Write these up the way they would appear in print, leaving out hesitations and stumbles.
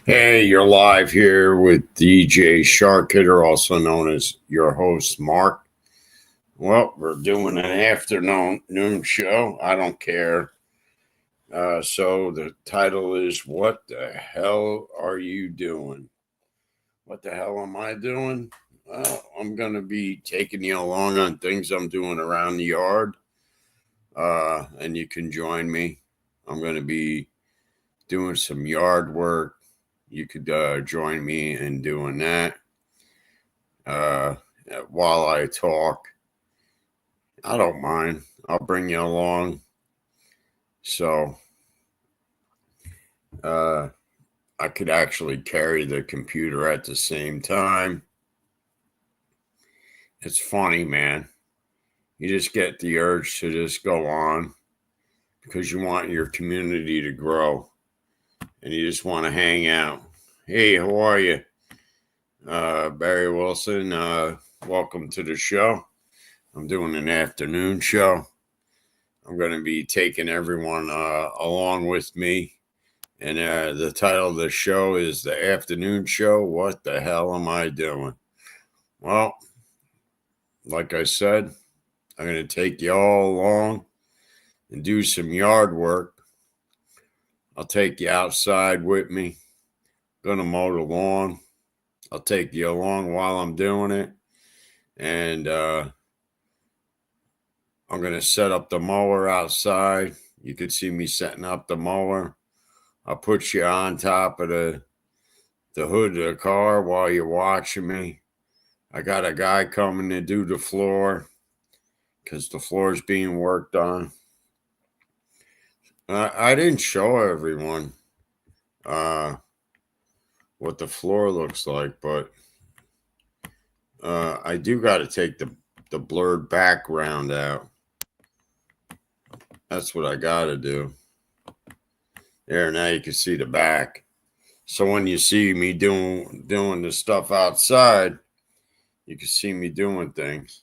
Hey, you're live here with DJ Shark Hitter, also known as your host, Mark. Well, we're doing an afternoon show. I don't care. So the title is What the Hell Are You Doing? What the hell am I doing? Well, I'm going to be taking you along on things I'm doing around the yard. And you can join me. I'm going to be doing some yard work. You could join me in doing that. Uh, while I talk, I don't mind. I'll bring you along. So I could actually carry the computer at the same time. It's funny, man. You just get the urge to just go on because you want your community to grow and you just want to hang out. Hey, how are you? Barry Wilson, welcome to the show. I'm doing an afternoon show. I'm going to be taking everyone along with me. And the title of the show is The Afternoon Show. What the hell am I doing? Well, like I said, I'm going to take you all along and do some yard work. I'll take you outside with me. Going to mow the lawn. I'll take you along while I'm doing it. And I'm going to set up the mower outside. You could see me setting up the mower. I'll put you on top of the hood of the car while you're watching me. I got a guy coming to do the floor because the floor is being worked on. I didn't show everyone what the floor looks like, but I do got to take the blurred background out. That's what I got to do. There, now you can see the back. So when you see me doing the stuff outside, you can see me doing things.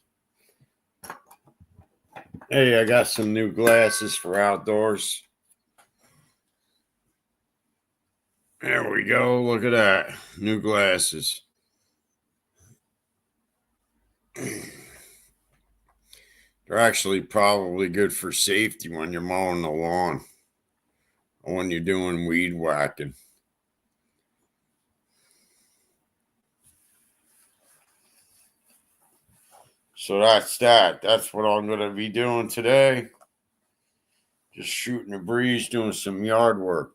Hey, I got some new glasses for outdoors. There we go. Look at that. New glasses. They're actually probably good for safety when you're mowing the lawn or when you're doing weed whacking. So that's that. That's what I'm going to be doing today. Just shooting a breeze, doing some yard work.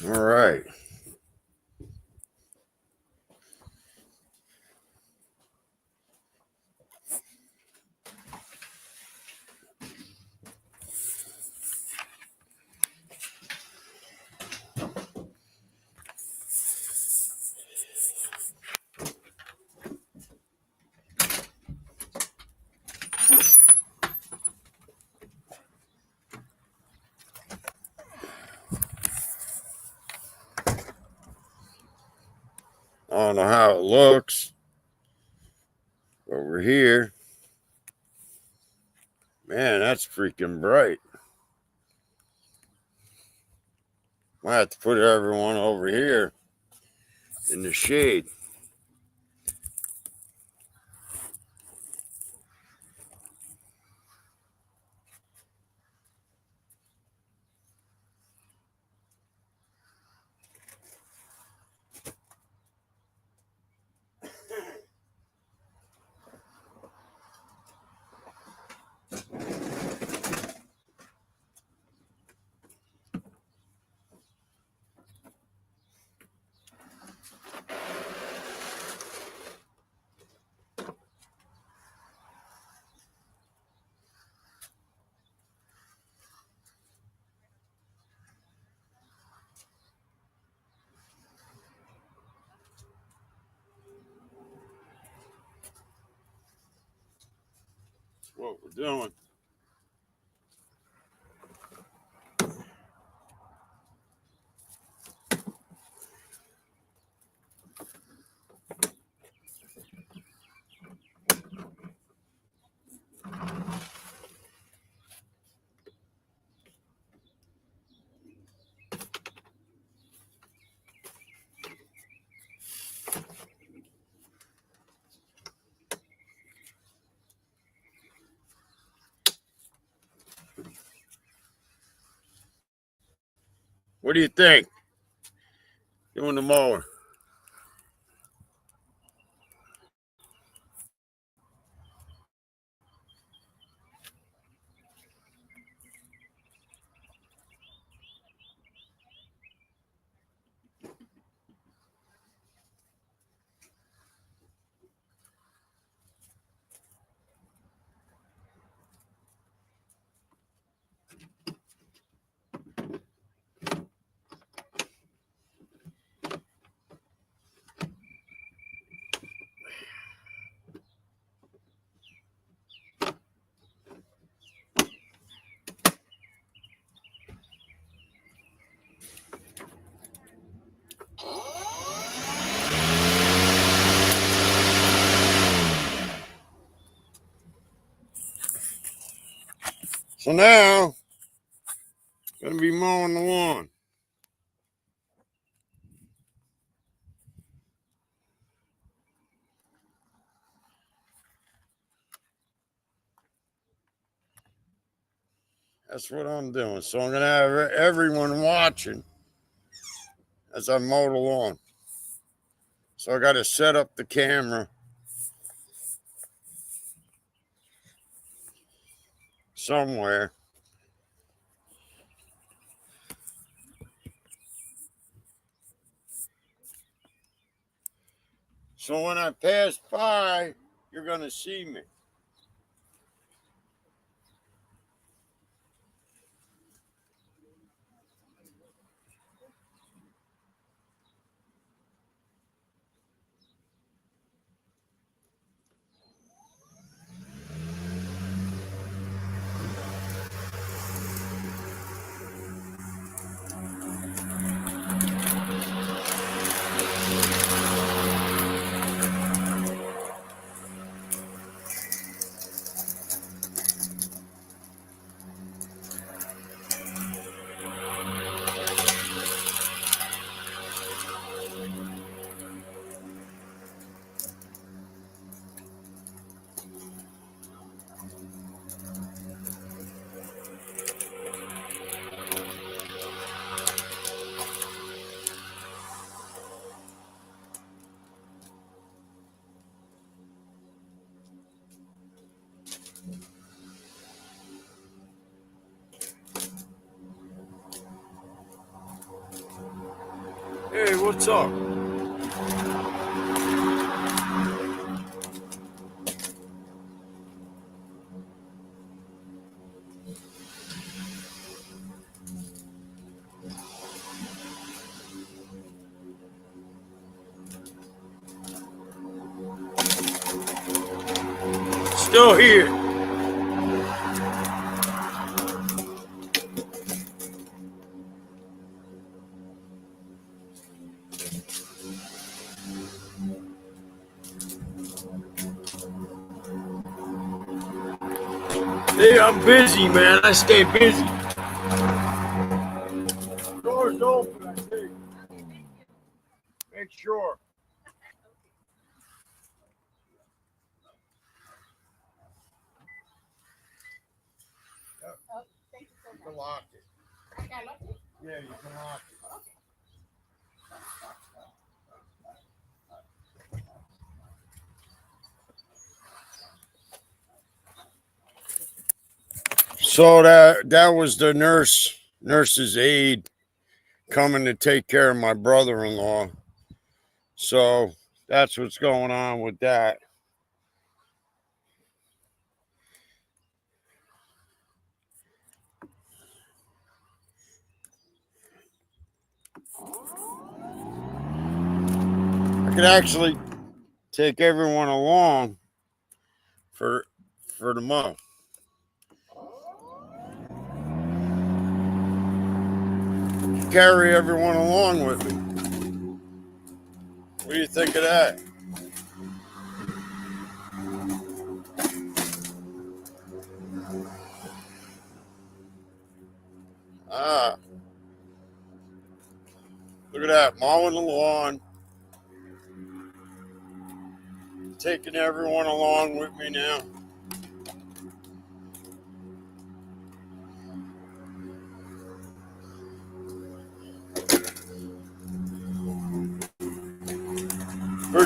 All right. I don't know how it looks over here. Man, that's freaking bright. I have to put everyone over here in the shade. That's what we're doing. What do you think? Doing the mower. So now, gonna be mowing the lawn. That's what I'm doing. So I'm gonna have everyone watching as I mow the lawn. So I got to set up the camera somewhere. So when I pass by, you're gonna see me. Hey, what's up? Still here. Hey, I'm busy, man. I stay busy. Door's open, I think. Make sure. You can lock it. Yeah, you can lock it. So that was the nurse's aide coming to take care of my brother-in-law. So that's what's going on with that. I could actually take everyone along for the month. Carry everyone along with me. What do you think of that? Ah, look at that, mowing the lawn, taking everyone along with me now.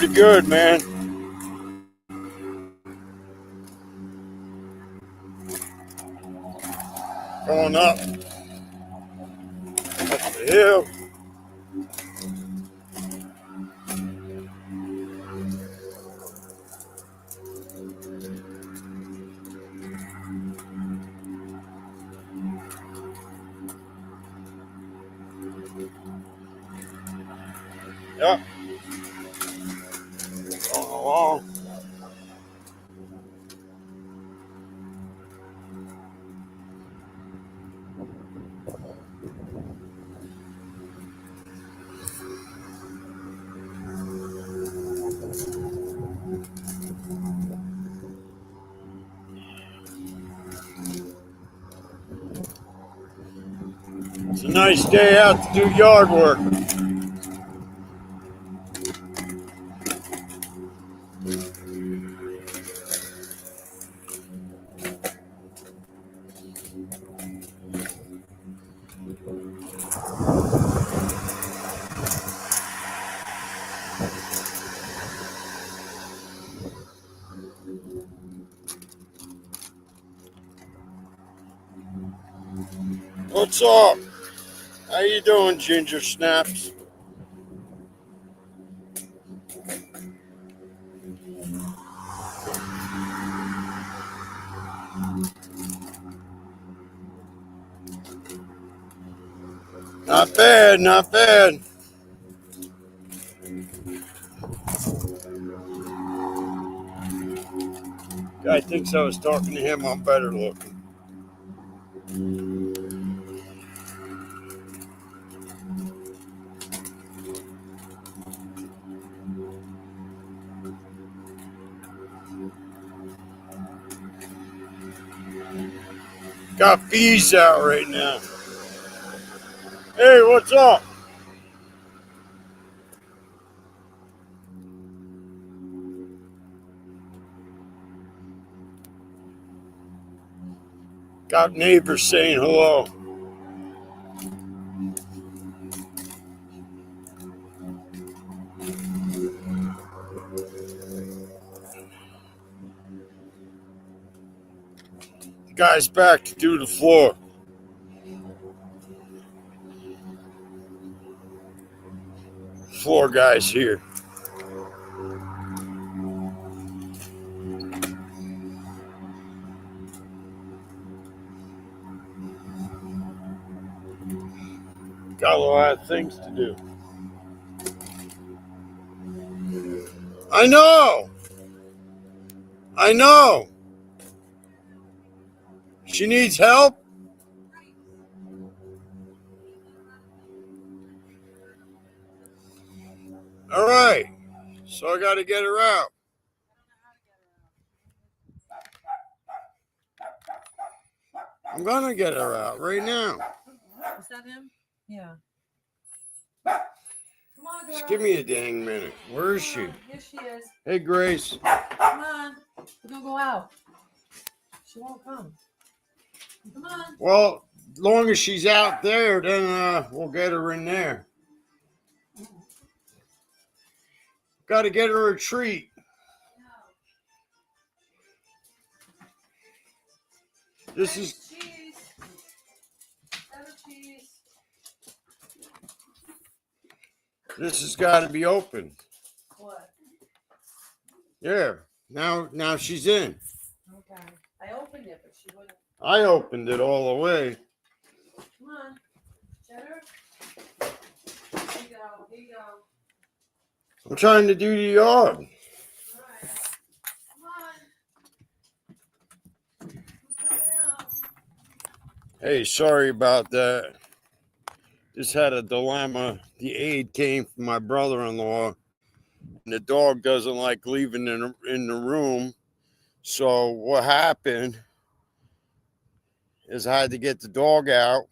are good, man. Going up the hill. Yep. Going along. It's a nice day out to do yard work. What's up? How you doing, Ginger Snaps? Not bad, not bad. Guy thinks I was talking to him. I'm better looking. Got bees out right now. Hey, what's up? Got neighbors saying hello. The guy's back to do the floor. Floor guy's here. Got a lot of things to do. I know. I know. She needs help. All right. So I got to get her out. I'm going to get her out right now. Is that him? Yeah. Come on, girl. Just give me a dang minute. Where is she? Here she is. Hey, Grace. Come on. We're going to go out. She won't come. Come on. Well, as long as she's out there, then we'll get her in there. Got to get her a treat. This is cheese. Cheese. This has got to be open. What? Yeah. Now she's in. Okay. I opened it, but she wouldn't. I opened it all the way. Come on. Cheddar. Here you go. Here you go. I'm trying to do the yard. All right. Come on. Who's coming out? Hey, sorry about that. Just had a dilemma. The aide came from my brother-in-law, and the dog doesn't like leaving in the room. So what happened is I had to get the dog out,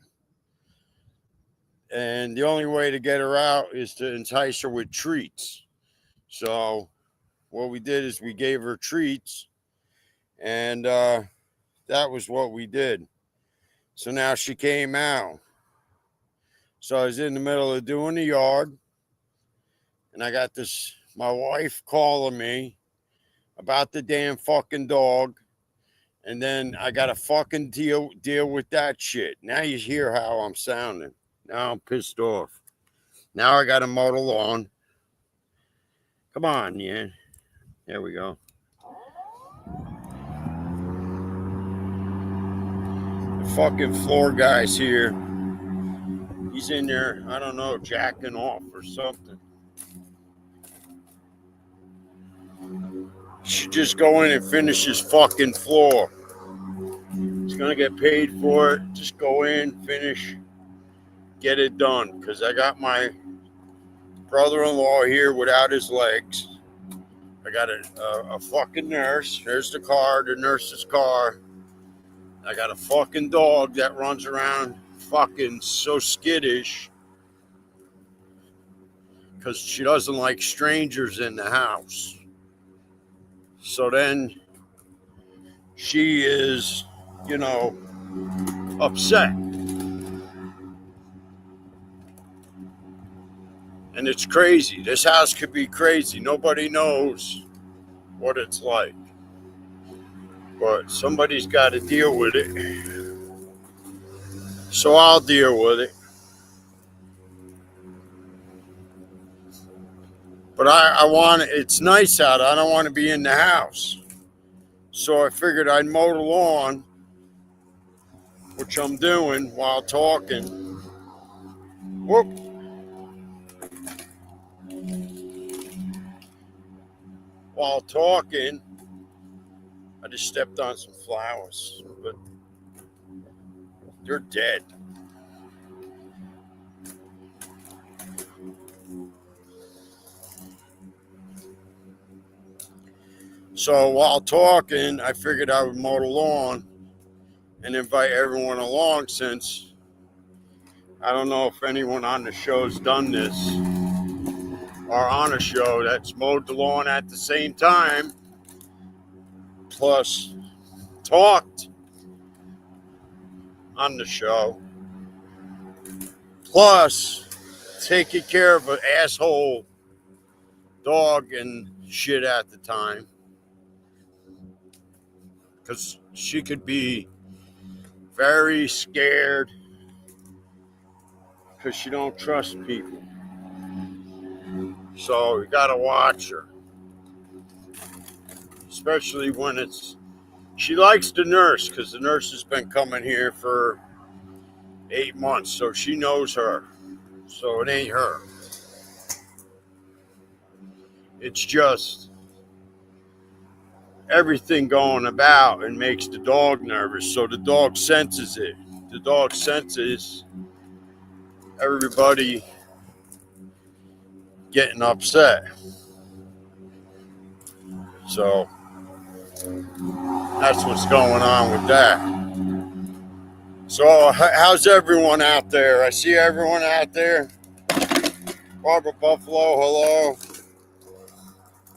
and the only way to get her out is to entice her with treats. So what we did is we gave her treats, and that was what we did. So now she came out. So I was in the middle of doing the yard, and I got this my wife calling me about the damn fucking dog, and then I gotta fucking deal with that shit. Now you hear how I'm sounding. Now I'm pissed off. Now I gotta mow the lawn. Come on, yeah. There we go. The fucking floor guy's here. He's in there, I don't know, jacking off or something. Should just go in and finish his fucking floor. He's gonna get paid for it. Just go in, finish, get it done. Because I got my brother-in-law here without his legs. I got a fucking nurse. There's the car, the nurse's car. I got a fucking dog that runs around fucking so skittish because she doesn't like strangers in the house. So then she is, upset. And it's crazy. This house could be crazy. Nobody knows what it's like. But somebody's got to deal with it. So I'll deal with it. But it's nice out. I don't want to be in the house. So I figured I'd mow the lawn, which I'm doing while talking. Whoop. While talking, I just stepped on some flowers, but they're dead. So while talking, I figured I would mow the lawn and invite everyone along, since I don't know if anyone on the show's done this or on a show that's mowed the lawn at the same time, plus talked on the show, plus taking care of an asshole dog and shit at the time. Because she could be very scared because she don't trust people. So you got to watch her. Especially when she likes the nurse, because the nurse has been coming here for 8 months. So she knows her. So it ain't her. It's just everything going about and makes the dog nervous. So the dog senses it. The dog senses everybody getting upset. So that's what's going on with that. So how's everyone out there? I see everyone out there. Barbara Buffalo, hello.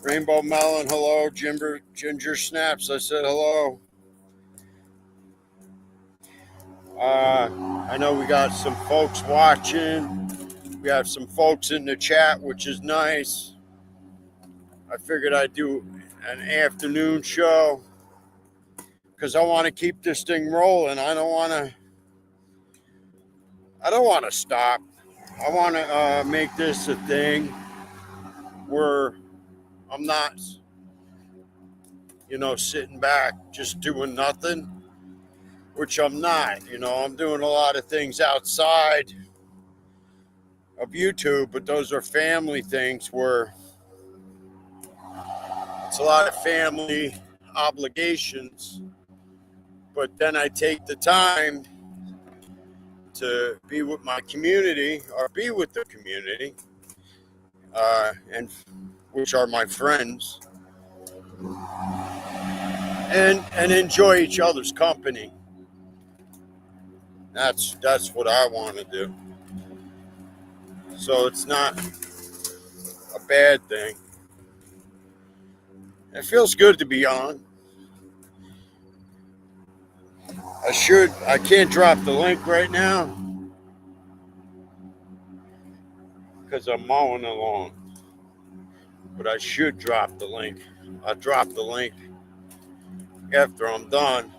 Rainbow Melon, hello. Ginger Snaps, I said hello. I know we got some folks watching. We have some folks in the chat, which is nice. I figured I'd do an afternoon show because I want to keep this thing rolling. I don't want to stop. I want to make this a thing where I'm not, sitting back just doing nothing, which I'm not. I'm doing a lot of things outside of YouTube, but those are family things where it's a lot of family obligations. But then I take the time to be with my community, or be with the community, and which are my friends, and enjoy each other's company. That's what I want to do. So it's not a bad thing. It feels good to be on. I can't drop the link right now because I'm mowing the lawn. but I should drop the link. I'll drop the link after I'm done.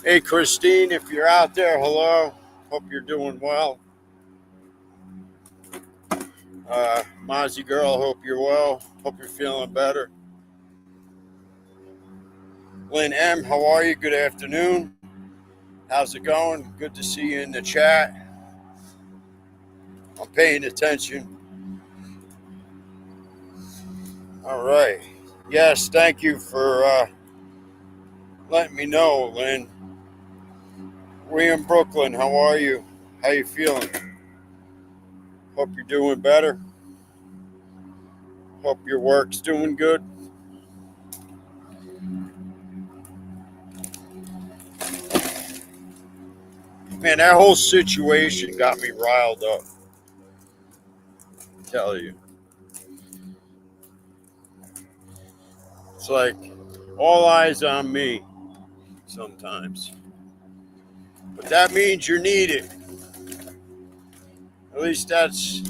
Hey, Christine, if you're out there, hello. Hope you're doing well. Mozzie girl, hope you're well. Hope you're feeling better. Lynn M, how are you? Good afternoon. How's it going? Good to see you in the chat. I'm paying attention. All right. Yes, thank you for letting me know, Lynn. We in Brooklyn. How are you? How you feeling? Hope you're doing better. Hope your work's doing good. Man, that whole situation got me riled up. I tell you. It's like all eyes on me sometimes. But that means you're needed. At least that's,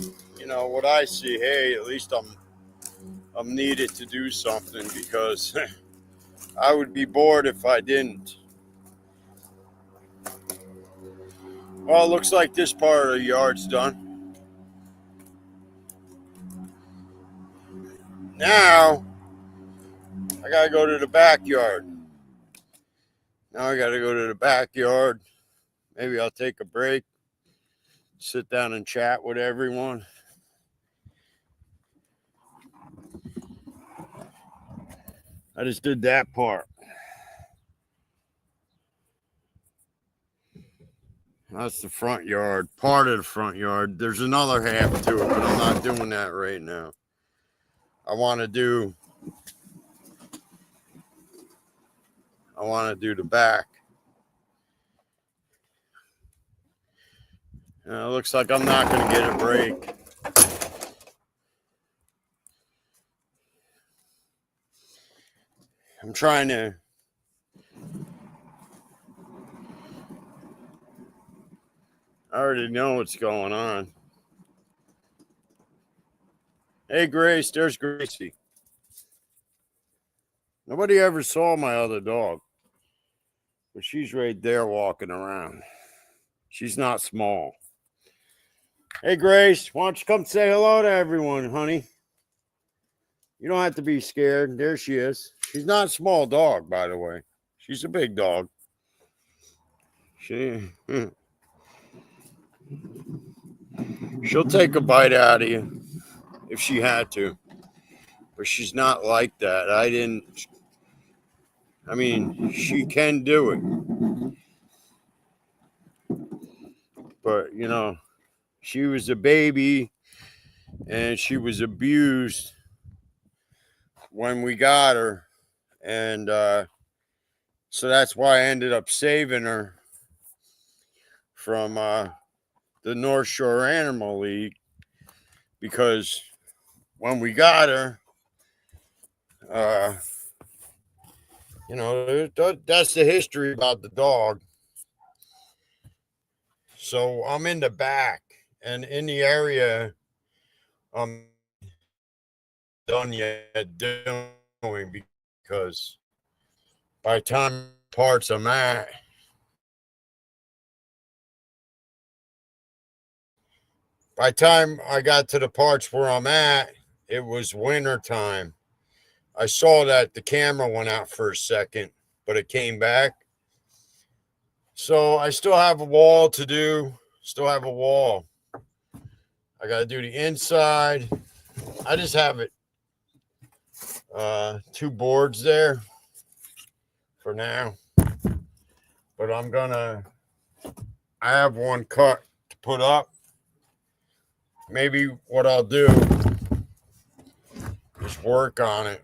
what I see. Hey, at least I'm needed to do something, because I would be bored if I didn't. Well, it looks like this part of the yard's done. Now, I gotta go to the backyard. Maybe I'll take a break, sit down and chat with everyone. I just did that part. That's the front yard, part of the front yard. There's another half to it, but I'm not doing that right now. I want to do the back. It looks like I'm not going to get a break. I'm trying to I already know what's going on. Hey, Grace, there's Gracie. Nobody ever saw my other dog, but she's right there walking around. She's not small. Hey, Grace, why don't you come say hello to everyone, honey? You don't have to be scared. There she is. She's not a small dog, by the way. She's a big dog. She'll take a bite out of you if she had to. But she's not like that. She can do it. But, she was a baby and she was abused when we got her. And so that's why I ended up saving her from the North Shore Animal League, because when we got her, that's the history about the dog. So I'm in the back and in the area I'm done yet doing, because by the time parts I'm at, by the time I got to the parts where I'm at, it was winter time. I saw that the camera went out for a second, but it came back. So I still have a wall to do. I got to do the inside. I just have it 2 boards there for now. But I have one cut to put up. Maybe what I'll do is work on it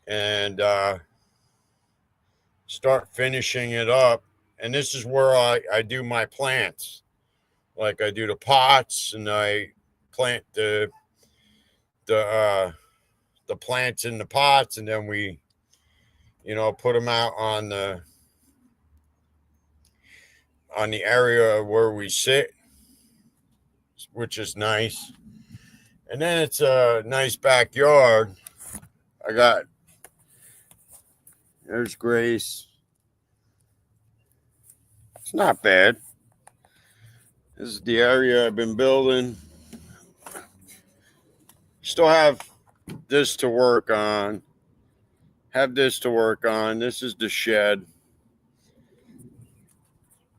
and start finishing it up. And this is where I do my plants. Like I do the pots and I plant the plants in the pots, and then we, put them out on the area where we sit, which is nice. And then it's a nice backyard. There's Grace. It's not bad. This is the area I've been building. Still have this to work on. This is the shed.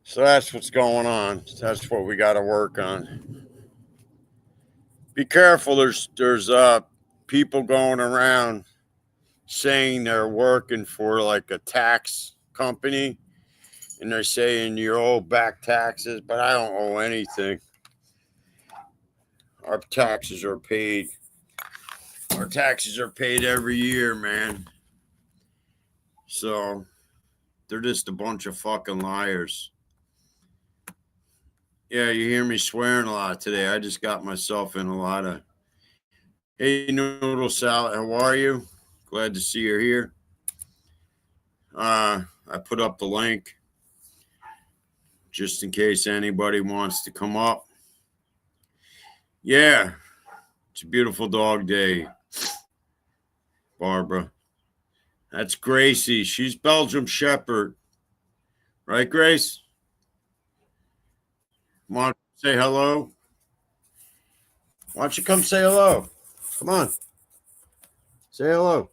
So that's what's going on. That's what we got to work on. Be careful. There's people going around saying they're working for like a tax company, and they're saying you owe back taxes, but I don't owe anything. Our taxes are paid. Our taxes are paid every year, man. So they're just a bunch of fucking liars. Yeah, you hear me swearing a lot today. I just got myself in a lot of. Hey, Noodle Salad, how are you? Glad to see you're here. I put up the link just in case anybody wants to come up. Yeah, it's a beautiful dog day, Barbara. That's Gracie. She's Belgium Shepherd. Right, Grace? Come on, say hello. Why don't you come say hello? Come on. Say hello.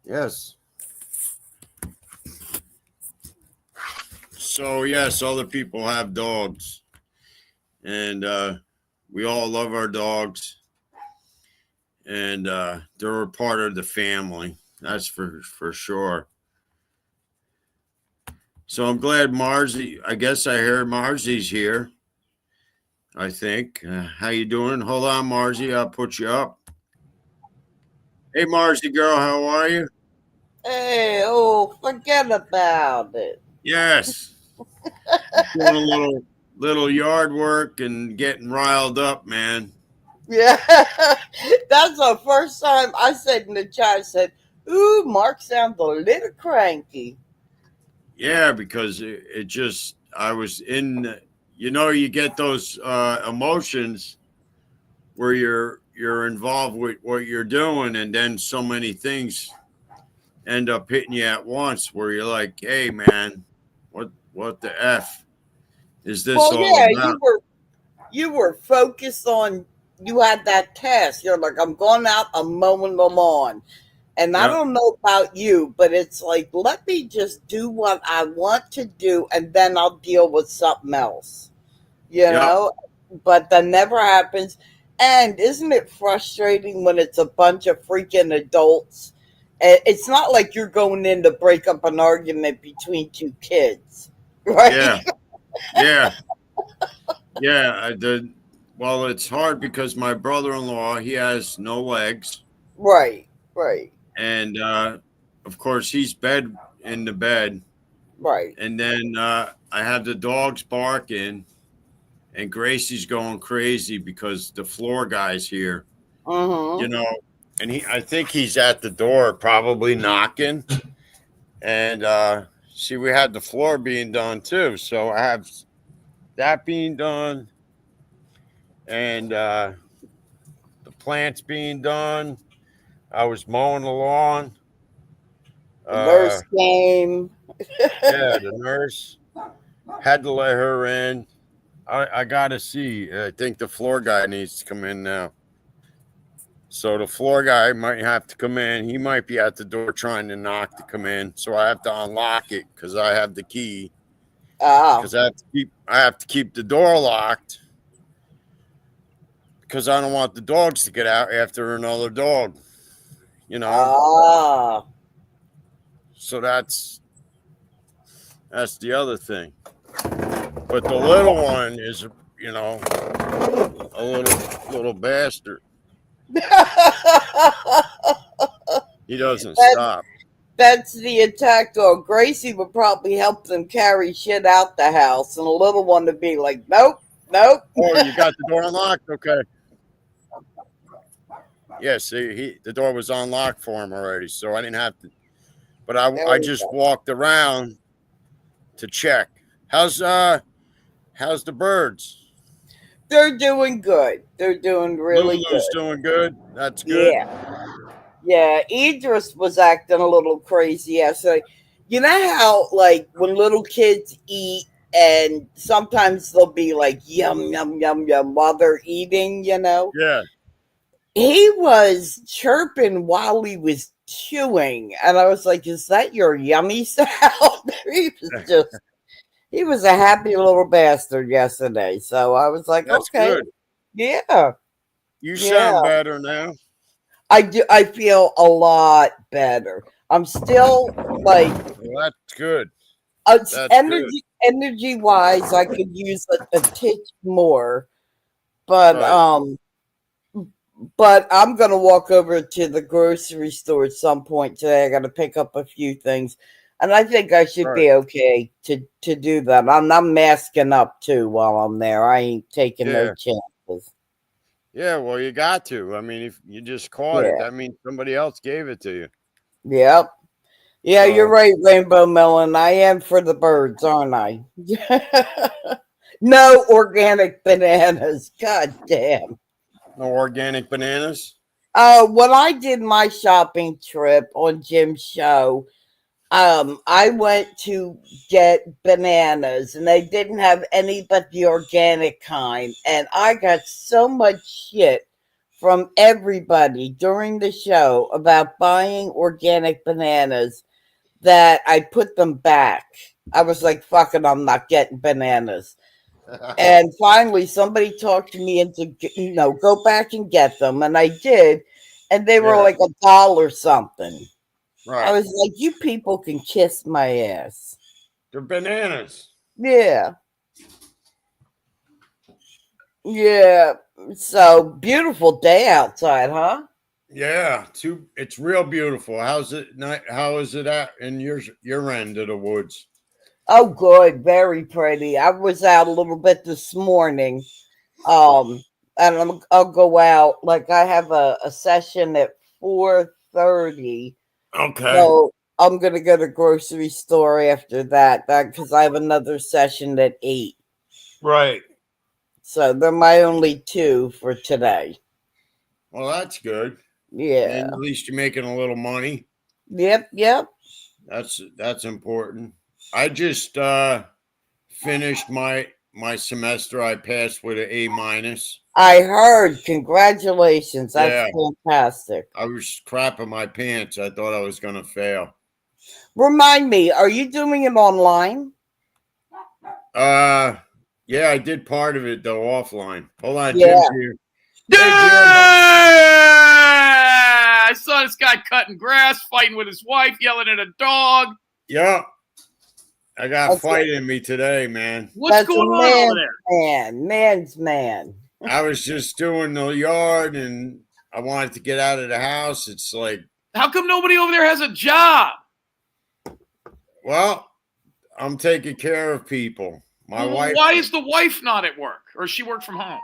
Yes. So, yes, other people have dogs. And we all love our dogs. And they're a part of the family. That's for sure. So I'm glad I guess I heard Marzi's here. I think. How you doing? Hold on, Marzi. I'll put you up. Hey, Marzi girl, how are you? Hey, oh, forget about it. Yes. Doing a little yard work and getting riled up, man. Yeah, that's the first time I said in the chat, I said, ooh, Mark sounds a little cranky. Yeah, because it just, I was in, you get those emotions where you're involved with what you're doing, and then so many things end up hitting you at once where you're like, hey, man, what the F is this Well, all yeah, about? you were focused on, you had that task. You're like, I'm going out, I'm mowing the lawn. And I Yeah. don't know about you, but it's like, let me just do what I want to do, and then I'll deal with something else, Yeah. But that never happens. And isn't it frustrating when it's a bunch of freaking adults? It's not like you're going in to break up an argument between two kids, right? Yeah. Yeah. Yeah. Well, it's hard because my brother-in-law, he has no legs. Right, right, And of course, he's in the bed. right. And then I have the dogs barking, and Gracie's going crazy because the floor guy's here, Mm-hmm. and I think he's at the door, probably knocking. And see, we had the floor being done too. So I have that being done, and the plants being done. I was mowing the lawn. The nurse Uh, came. yeah, the nurse had to let her in. I gotta see. I think the floor guy needs to come in now. So the floor guy might have to come in. He might be at the door trying to knock to come in. So I have to unlock it because I have the key. Ah, Because I have to keep the door locked because I don't want the dogs to get out after another dog. ah. So that's the other thing. But the little one is, a little bastard. He doesn't that, stop. that's the attack dog. Gracie would probably help them carry shit out the house, and the little one would be like, nope, nope. Oh, you got the door unlocked? Okay. Yeah, see, the door was unlocked for him already, so I didn't have to. But There I we just go. walked around to check. How's the birds? They're doing good. They're doing really Lulu's good. doing good. That's good. Yeah. Yeah. Idris was acting a little crazy yesterday. You know how, like, when little kids eat, and sometimes they'll be like, yum, yum, yum, yum, while they're eating, you know? Yeah. He was chirping while he was chewing. And I was like, is that your yummy sound? He was a happy little bastard yesterday. So I was like, That's okay, good. yeah, You yeah. sound better now. I do. I feel a lot better. I'm still like Well, that's good. That's good. energy wise. I could use a titch more, but Right. I'm gonna walk over to the grocery store at some point today. I got to pick up a few things, and I think I should Right. be okay to do that. I'm masking up too while I'm there. I ain't taking no Yeah. chances. Yeah. Well, you got to. I mean, if you just caught it, Yeah. that means somebody else gave it to you. Yep. Yeah, you're So, right, Rainbow Melon. I am for the birds, aren't I? No organic bananas. God damn. no organic bananas. When I did my shopping trip on Jim's show, I went to get bananas and they didn't have any but the organic kind. And I got so much shit from everybody during the show about buying organic bananas that I put them back. I was like, fuck it, I'm not getting bananas. And finally, somebody talked me into, go back and get them. And I did. And they were Yeah. like $1 something. I Right. was like, you people can kiss my ass. They're bananas. Yeah. Yeah. So beautiful day outside, huh? Yeah. It's real beautiful. How's it? How is it at in your end of the woods? Oh, good. Very pretty. I was out a little bit this morning. Um, and I'll go out. Like I have a session at 4:30. Okay. So I'm gonna go to grocery store after that because I have another session at 8. Right. So they're my only two for today. Well, that's good. Yeah. And at least you're making a little money. Yep. Yep. That's important. I just finished my semester. I passed with an A minus. I heard. Congratulations. That's Yeah. fantastic. I was crapping my pants. I thought I was gonna fail. Remind me, are you doing it online? Yeah, I did part of it though offline. Hold on, Yeah. Jim's here. Yeah! Hey, I saw this guy cutting grass, fighting with his wife, yelling at a dog. Yeah. I got That's fight in me today, man. What's That's going a on over there? man's man. I was just doing the yard and I wanted to get out of the house. It's like, How come nobody over there has a job? well, I'm taking care of people. My Well, wife, why is the wife not at work? Or she work from home?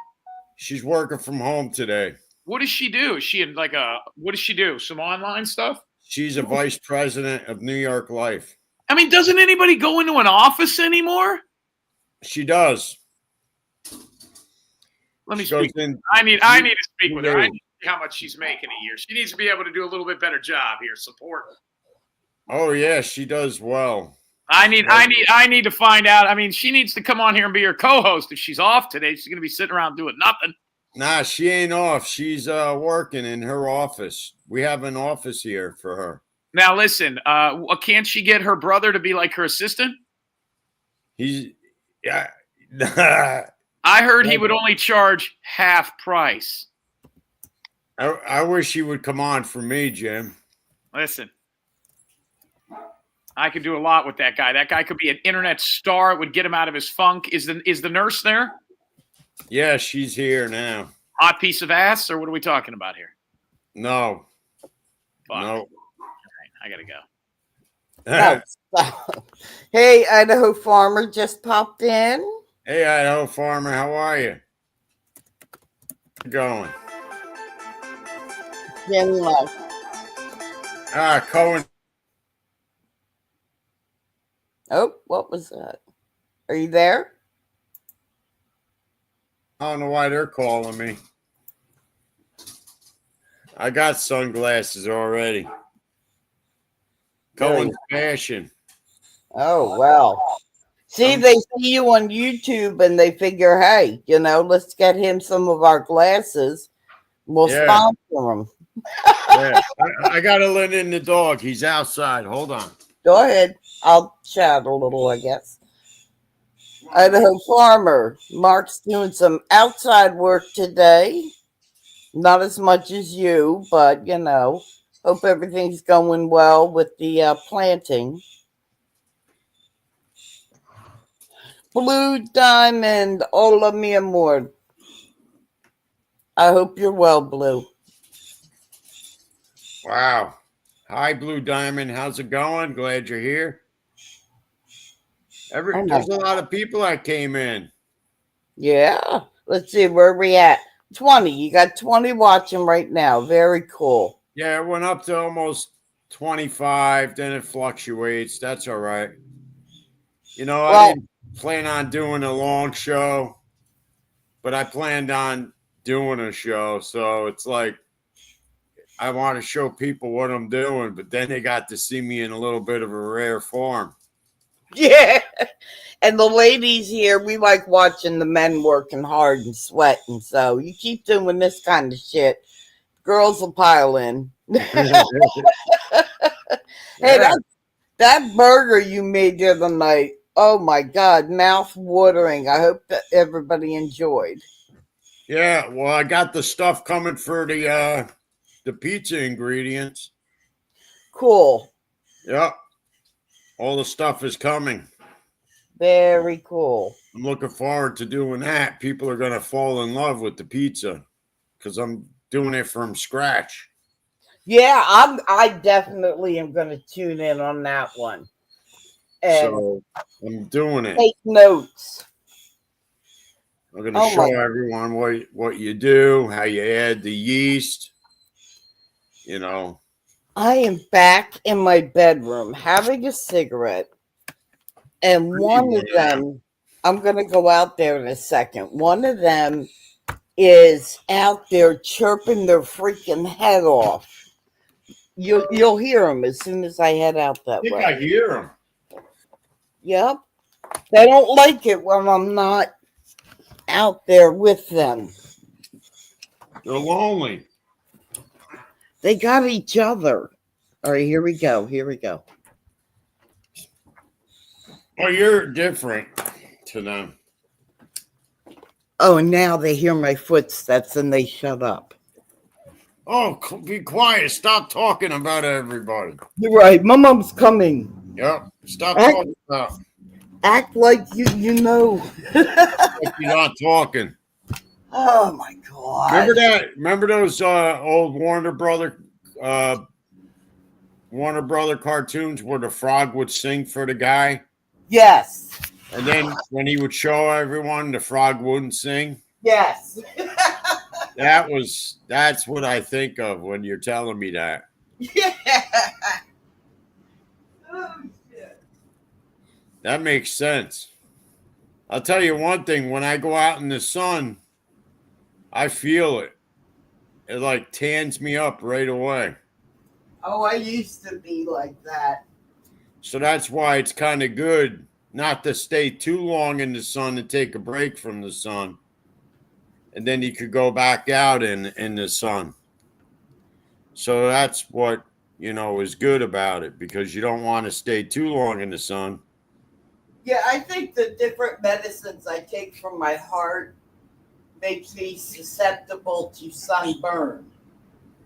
she's working from home today. What does she do? Is she in what does she do? Some online stuff? She's a vice president of New York Life. I mean, doesn't anybody go into an office anymore? She does. Let me She goes speak. in. I need to speak with her. I You. need to see how much she's making a year. She needs to be able to do a little bit better job here. Support her. Oh yeah, she does well. I need to find out. I mean, she needs to come on here and be your co-host. If she's off today, she's going to be sitting around doing nothing. Nah, she ain't off. She's working in her office. We have an office here for her. Now, listen, can't she get her brother to be like her assistant? He's yeah. I heard he would only charge half price. I wish he would come on for me, Jim. Listen, I could do a lot with that guy. That guy could be an internet star. It would get him out of his funk. Is the nurse there? Yeah, she's here now. Hot piece of ass, or what are we talking about here? No. Fuck. No. All right, I gotta go. Oh, hey, Idaho Farmer just popped in. Hey, Idaho Farmer, how are you? Going. Jim left. Cohen. Oh, what was that? Are you there? I don't know why they're calling me. I got sunglasses already. Going fashion. Oh, well. See, they see you on YouTube and they figure, hey, let's get him some of our glasses. We'll Yeah. sponsor him. Yeah. I got to let in the dog. He's outside. Hold on. Go ahead. I'll chat a little, I guess. Idaho Farmer. Mark's doing some outside work today. Not as much as you, but, hope everything's going well with the planting. Blue Diamond, hola mi amor. I hope you're well, Blue. Wow. Hi, Blue Diamond. How's it going? Glad you're here. There's a lot of people that came in. Yeah. Let's see where we at. 20. You got 20 watching right now. Very cool. Yeah, it went up to almost 25. Then it fluctuates. That's all right. I didn't plan on doing a long show, but I planned on doing a show. So it's like I want to show people what I'm doing, but then they got to see me in a little bit of a rare form. Yeah. And the ladies here, we like watching the men working hard and sweating. So you keep doing this kind of shit, girls will pile in. Hey, that burger you made the other night, oh my God, mouth watering. I hope that everybody enjoyed. Yeah, well, I got the stuff coming for the pizza ingredients. Cool. Yep. All the stuff is coming. Very cool. I'm looking forward to doing that. People are going to fall in love with the pizza because I'm doing it from scratch. Yeah, I definitely am going to tune in on that one. And so I'm doing it. Take notes. I'm going to show everyone what you do, how you add the yeast. I am back in my bedroom having a cigarette. And one of them, I'm going to go out there in a second. One of them is out there chirping their freaking head off. You'll hear them as soon as I head out that way. I hear them. Yep. They don't like it when I'm not out there with them. They're lonely. They got each other. All right, here we go. Here we go. Oh, you're different to them. Oh, and now they hear my footsteps and they shut up. Oh, be quiet. Stop talking about everybody. You're right. My mom's coming. Yep. Stop talking about. Act like you know. Like you're not talking. Oh, my God. Remember those old Warner Brother cartoons where the frog would sing for the guy? Yes. And then when he would show everyone, the frog wouldn't sing? Yes. That's what I think of when you're telling me that. Yeah. Oh, shit. That makes sense. I'll tell you one thing. When I go out in the sun, I feel it. It like tans me up right away. Oh, I used to be like that. So that's why it's kind of good not to stay too long in the sun and take a break from the sun. And then you could go back out in the sun. So that's what, is good about it, because you don't want to stay too long in the sun. Yeah, I think the different medicines I take from my heart makes me susceptible to sunburn.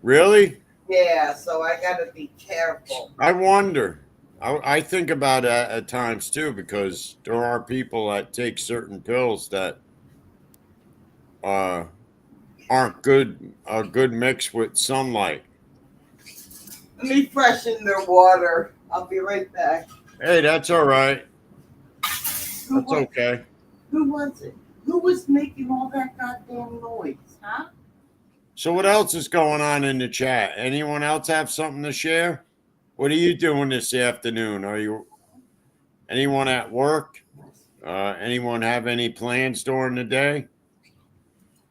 Really? Yeah, so I got to be careful. I wonder. I think about that at times too, because there are people that take certain pills that aren't good. A good mix with sunlight. Let me freshen their water. I'll be right back. Hey, that's all right. That's okay. Who was it? Who was making all that goddamn noise, huh? So what else is going on in the chat? Anyone else have something to share? What are you doing this afternoon? Are you anyone at work? Anyone have any plans during the day?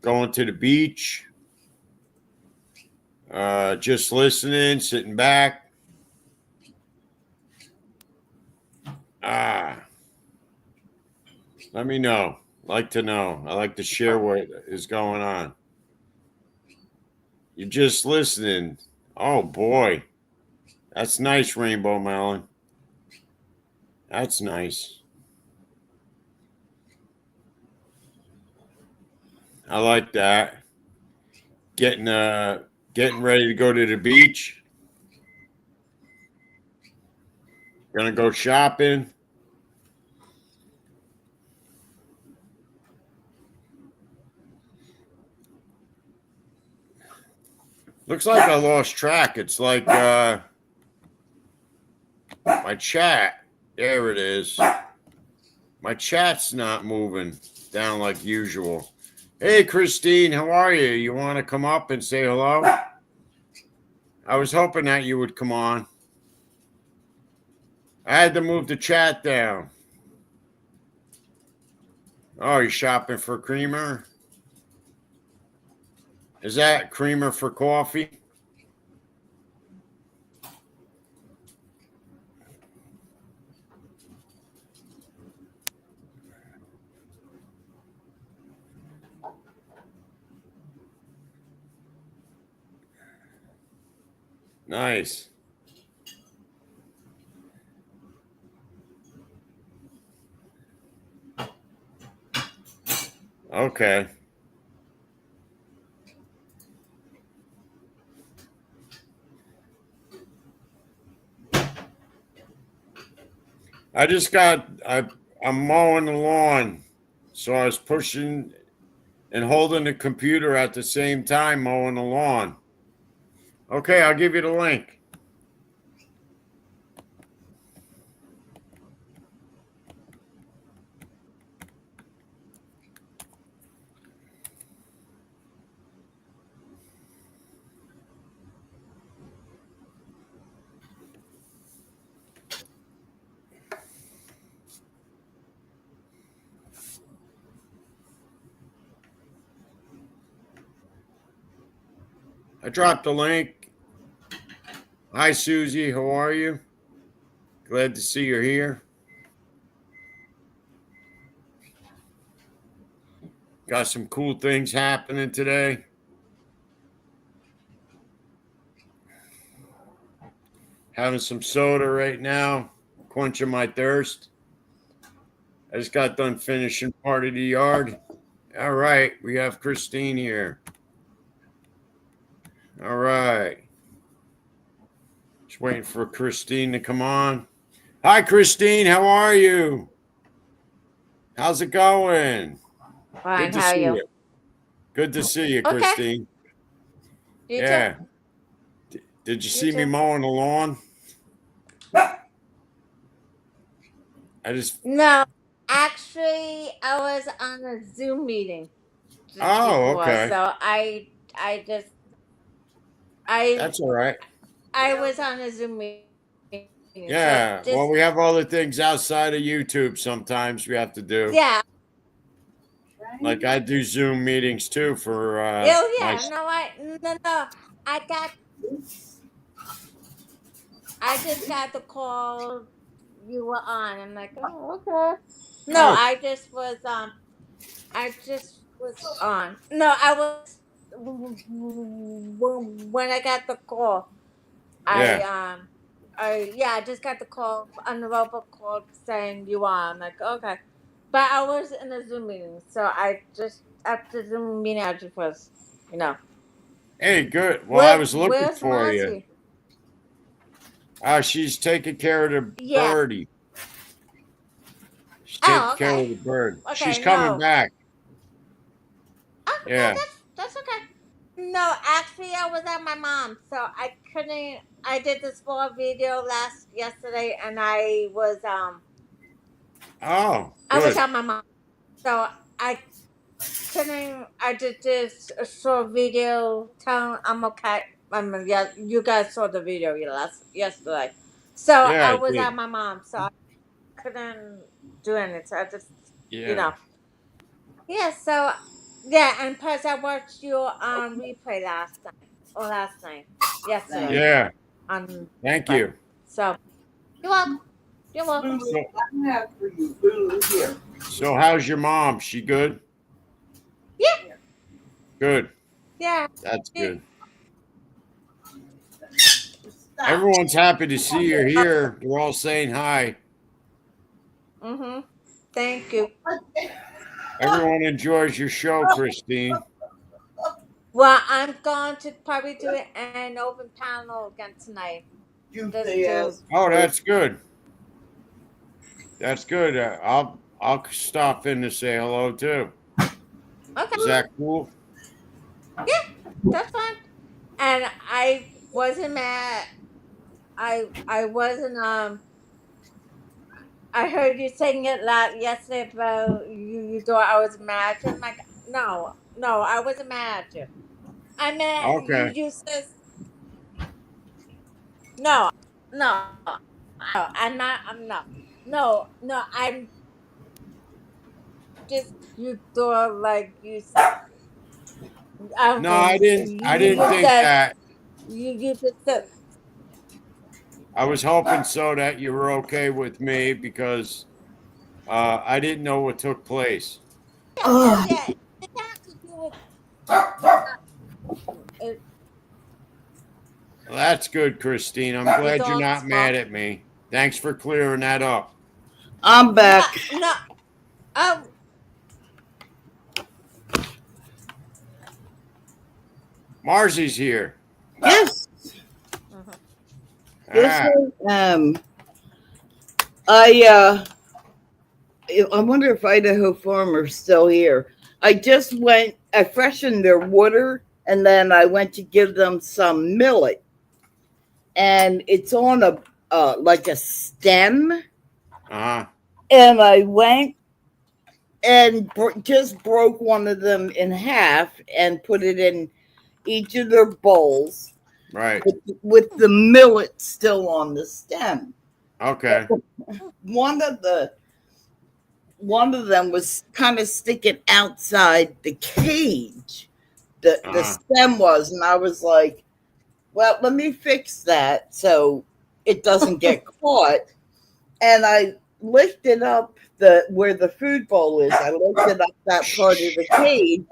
going to the beach, just listening, sitting back. Let me know. Like to know. I like to share what is going on. You're just listening. Oh boy. That's nice, Rainbow Melon. That's nice. I like that. Getting ready to go to the beach. Gonna go shopping. Looks like I lost track. It's like my chat. There it is. My chat's not moving down like usual. Hey, Christine, how are you? You want to come up and say hello? I was hoping that you would come on. I had to move the chat down. Oh, you're shopping for creamer? Is that creamer for coffee? Nice. Okay. I'm mowing the lawn. So I was pushing and holding the computer at the same time mowing the lawn. Okay, I'll give you the link. I dropped the link. Hi, Susie. How are you? Glad to see you're here. Got some cool things happening today. Having some soda right now, quenching my thirst. I just got done finishing part of the yard. All right, we have Christine here. All right. Just waiting for Christine to come on. Hi, Christine. How are you? How's it going? Fine, how are you? Good to see you, Okay. Christine. You Yeah. too? Did you You see me too. mowing the lawn? I just. No, actually, I was on a Zoom meeting Oh, before, okay. so I That's all right. was on a Zoom meeting. Yeah. So Well, just we have other things outside of YouTube sometimes we have to do. yeah. Like I do Zoom meetings too for Oh my. yeah. No. I just got the call you were on. I'm like, oh okay. No, Oh, I just was on. No, I was when I got the call. yeah. I just got the call on the robot call saying you are. I'm like, okay. But I was in a Zoom meeting, so I just after the Zoom meeting I just was, you know. Hey, good. Well, I was looking Where's for you. Marcy? She's taking care of the Yeah. birdie. She's Oh, taking care okay. of the bird. Okay, She's coming no. back. Oh, Yeah. that's okay. No, actually I was at my mom's, so I couldn't I did this small video yesterday and I was Oh, I was good. at my mom. So I did this short video telling I'm okay. Yeah, you guys saw the video yesterday. So Yeah, I I was did. at my mom, so I couldn't do anything. So I just, Yeah. you know. Yeah, so Yeah, and plus I watched your replay last night, yesterday. Yeah. On Thank but you. so you're welcome. You're welcome. Lulu, So, I have for you. Lulu, here. so how's your mom? She good? Yeah, Good. yeah. That's yeah. good. Stop. Everyone's happy to see you here. They're all saying hi. Mhm. Thank you. Everyone enjoys your show, Christine. Well, I'm going to probably do an open panel again tonight. You Just say to yes. Oh, that's good. That's good. I'll stop in to say hello too. okay. Is that cool? Yeah, that's fine. And I wasn't mad. I wasn't I heard you saying it yesterday about you thought I was mad. I'm like, no, I wasn't mad at you. I meant Okay. you said no, no, no. I'm not. I'm not. No, I'm just you thought like you said. No, I didn't. I didn't You think said that. you just said I was hoping so that you were okay with me because I didn't know what took place. Oh, yeah. It has to do with it. Well, that's good, Christine. I'm Your glad you're dog's not mad fault. at me. Thanks for clearing that up. I'm back. No. Oh, Marzy's here. Yes. mhm. Yes, Ah, I am. I wonder if Idaho Farmer's still here. I just went. I freshened their water, and then I went to give them some millet, and it's on a like a stem. uh-huh. And I went and just broke one of them in half and put it in each of their bowls Right. with the millet still on the stem. Okay. One of them was kind of sticking outside the cage. The Uh-huh. stem was, and I was like, well, let me fix that so it doesn't get caught. And I lifted up where the food bowl is. I lifted up that part of the cage,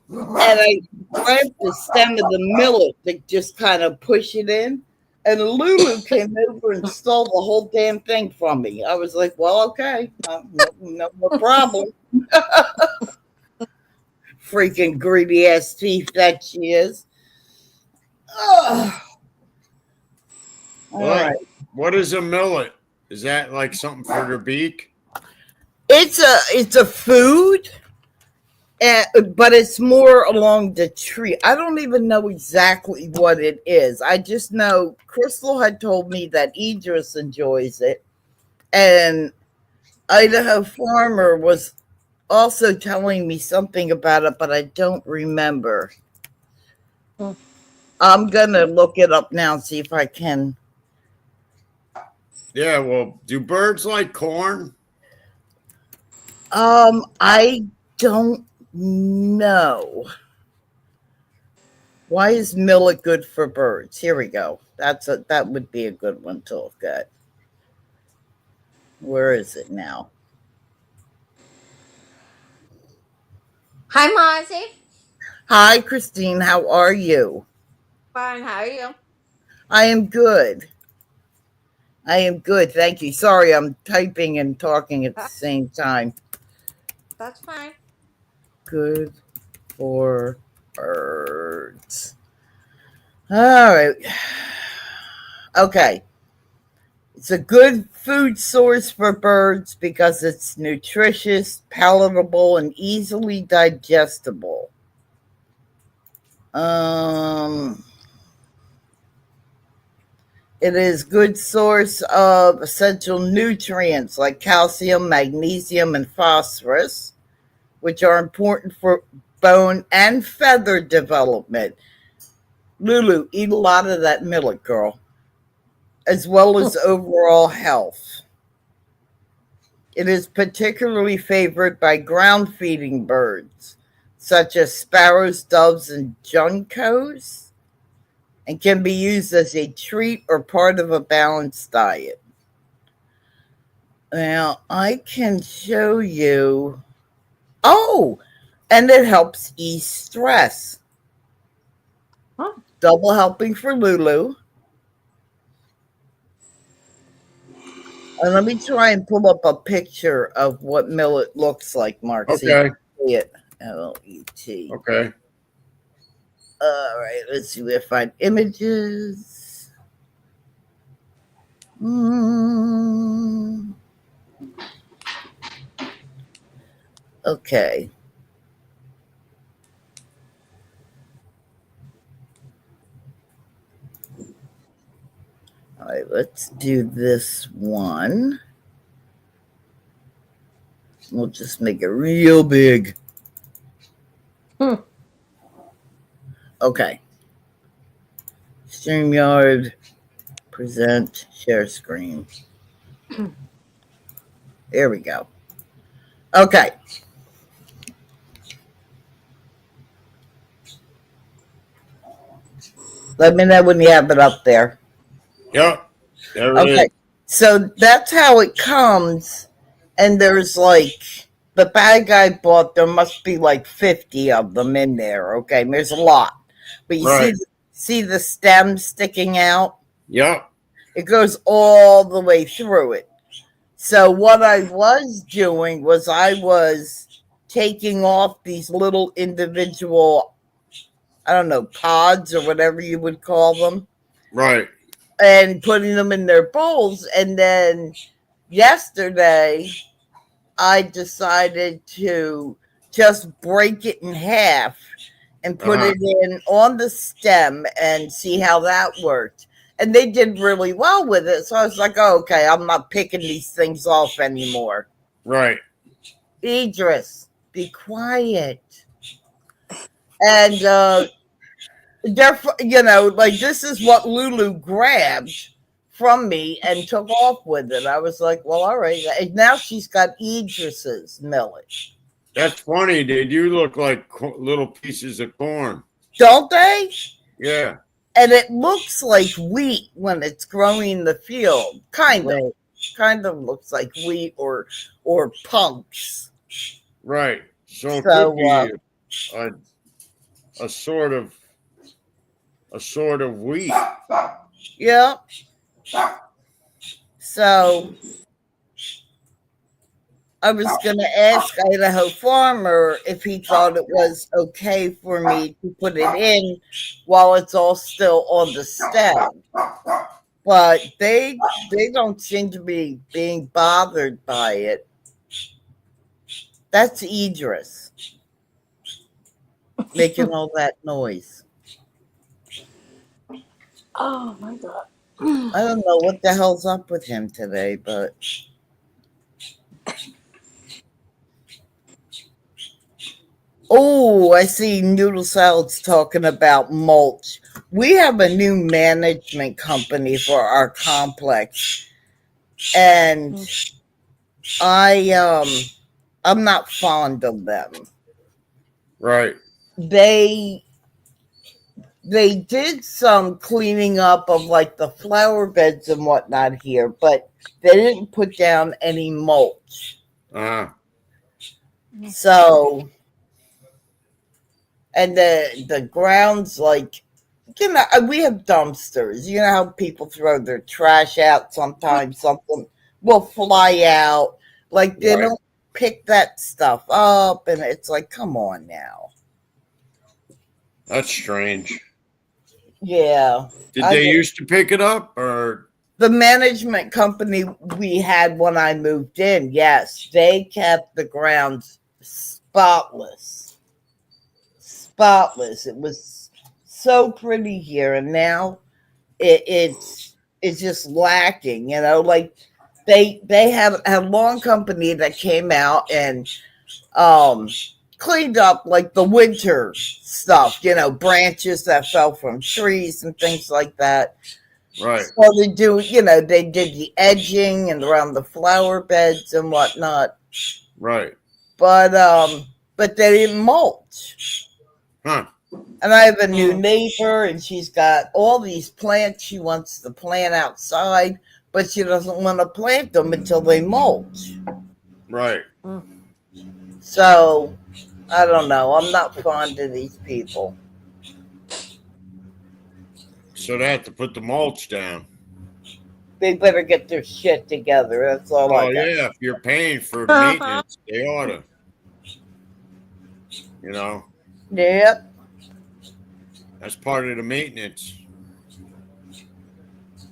and I grabbed the stem of the millet to just kind of push it in. And Lulu came over and stole the whole damn thing from me. I was like, well, okay, no problem. Freaking greedy ass thief that she is. Ugh. All right. What is a millet? Is that like something for their beak? It's a food, but it's more along the tree. I don't even know exactly what it is. I just know Crystal had told me that Idris enjoys it, and Idaho Farmer was also telling me something about it, but I don't remember. I'm gonna look it up now and see if I can. Yeah, well, do birds like corn? I don't know. Why is millet good for birds? Here we go. That would be a good one to look at. Where is it now? Hi, Marcy. Hi, Christine. How are you? Fine. How are you? I am good. I am good. Thank you. Sorry, I'm typing and talking at the same time. That's fine. Good for birds. All right. Okay. It's a good food source for birds because it's nutritious, palatable, and easily digestible. It is good source of essential nutrients like calcium, magnesium, and phosphorus, which are important for bone and feather development. Lulu, eat a lot of that millet, girl, as well as overall health. It is particularly favored by ground feeding birds, such as sparrows, doves, and juncos, and can be used as a treat or part of a balanced diet. Now, I can show you. Oh, and it helps ease stress. Huh. Double helping for Lulu. And let me try and pull up a picture of what millet looks like, Mark. So you Okay. can see it. L-E-T. Okay. All right, let's see where I find images. Okay. All right, let's do this one. We'll just make it real big. Okay. StreamYard, present, share screen. There we go. Okay. Let me know when you have it up there. Yep. There it Okay. is. So that's how it comes. And there's like, the bad guy bought, there must be like 50 of them in there. Okay. And there's a lot. But you Right. see the stem sticking out? Yep. It goes all the way through it. So what I was doing was I was taking off these little individual, I don't know, pods or whatever you would call them, Right. and putting them in their bowls. And then yesterday, I decided to just break it in half and put it in on the stem and see how that worked. And they did really well with it. So I was like, oh, okay, I'm not picking these things off anymore. Right. Idris, be quiet. And, therefore, you know, like this is what Lulu grabbed from me and took off with it. I was like, well, all right. And now she's got Idris's millet. That's funny. They do look like little pieces of corn. Don't they? Yeah. And it looks like wheat when it's growing in the field. Kind of looks like wheat or punks. Right. So it So, could be a sort of wheat. Yeah. So I was going to ask Idaho Farmer if he thought it was okay for me to put it in while it's all still on the stem. But they don't seem to be being bothered by it. That's Idris making all that noise. Oh my God. I don't know what the hell's up with him today, but oh, I see Noodle Salad's talking about mulch. We have a new management company for our complex, and I'm not fond of them. Right. They did some cleaning up of like the flower beds and whatnot here, but they didn't put down any mulch. So, and the ground's like, you know, we have dumpsters. You know how people throw their trash out sometimes, something will fly out. Like they Right. don't pick that stuff up, and it's like, come on now. That's strange. Yeah. Did I they get- used to pick it up or? The management company we had when I moved in, yes, they kept the grounds spotless. Spotless. It was so pretty here, and now it's just lacking. You know, like they have a lawn company that came out and cleaned up like the winter stuff. You know, branches that fell from trees and things like that. Right. So they do, you know, they did the edging and around the flower beds and whatnot. Right. But but they didn't mulch. Huh. And I have a new neighbor, and she's got all these plants she wants to plant outside, but she doesn't want to plant them until they mulch. Right. So, I don't know. I'm not fond of these people. So they have to put the mulch down. They better get their shit together. That's all I Oh got. yeah, if you're paying for maintenance, they oughta. You know, Yep. that's part of the maintenance.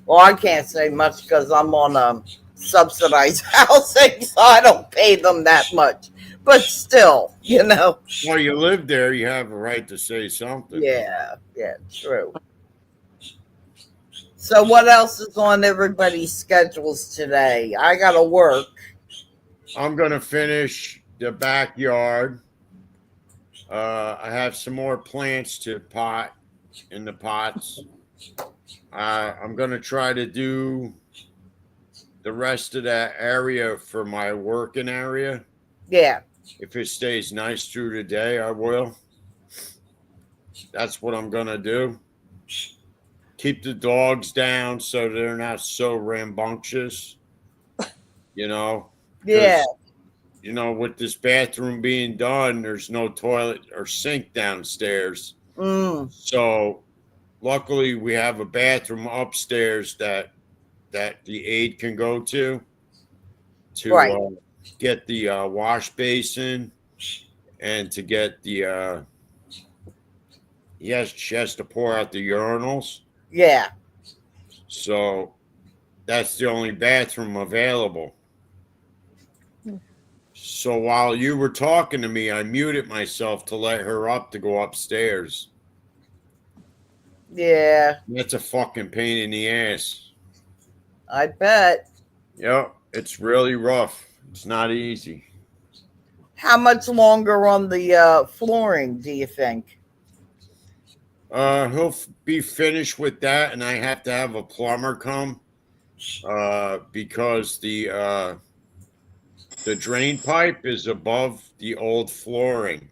Well, I can't say much because I'm on subsidized housing, so I don't pay them that much. But still, Well, you live there, you have a right to say something. yeah, true. So, what else is on everybody's schedules today? I got to work. I'm gonna finish the backyard. I have some more plants to pot in the pots. I'm gonna try to do the rest of that area for my working area. Yeah, If it stays nice through the day, I will. That's what I'm gonna do. Keep the dogs down so they're not so rambunctious. You know, yeah, with this bathroom being done, there's no toilet or sink downstairs. So luckily we have a bathroom upstairs that the aide can go to Right. Get the wash basin and to get the she has to pour out the urinals. yeah. So that's the only bathroom available. So while you were talking to me, I muted myself to let her up to go upstairs. Yeah, That's a fucking pain in the ass. I bet. Yep, it's really rough. It's not easy. How much longer on the flooring do you think? He'll be finished with that, and I have to have a plumber come because the drain pipe is above the old flooring.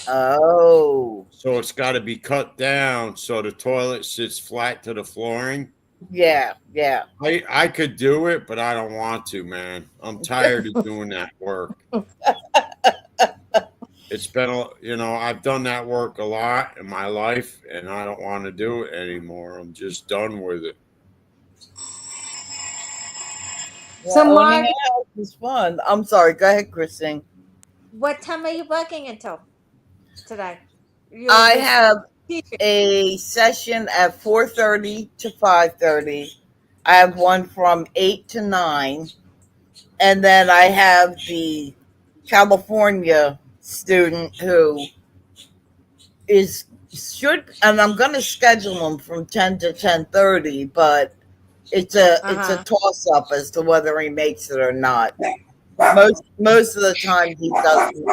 Oh, So it's got to be cut down so the toilet sits flat to the flooring. yeah. I could do it, but I don't want to, man. I'm tired of doing that work. It's been, I've done that work a lot in my life, and I don't want to do it anymore. I'm just done with it. So, Owning Mark, a house is fun. I'm sorry. Go ahead, Christine. what time are you working until today? I have teaching. a session at 4:30 to 5:30. I have one from 8 to 9. And then I have the California student who and I'm going to schedule him from 10 to 10:30, but it's a toss up as to whether he makes it or not. Most of the time he doesn't.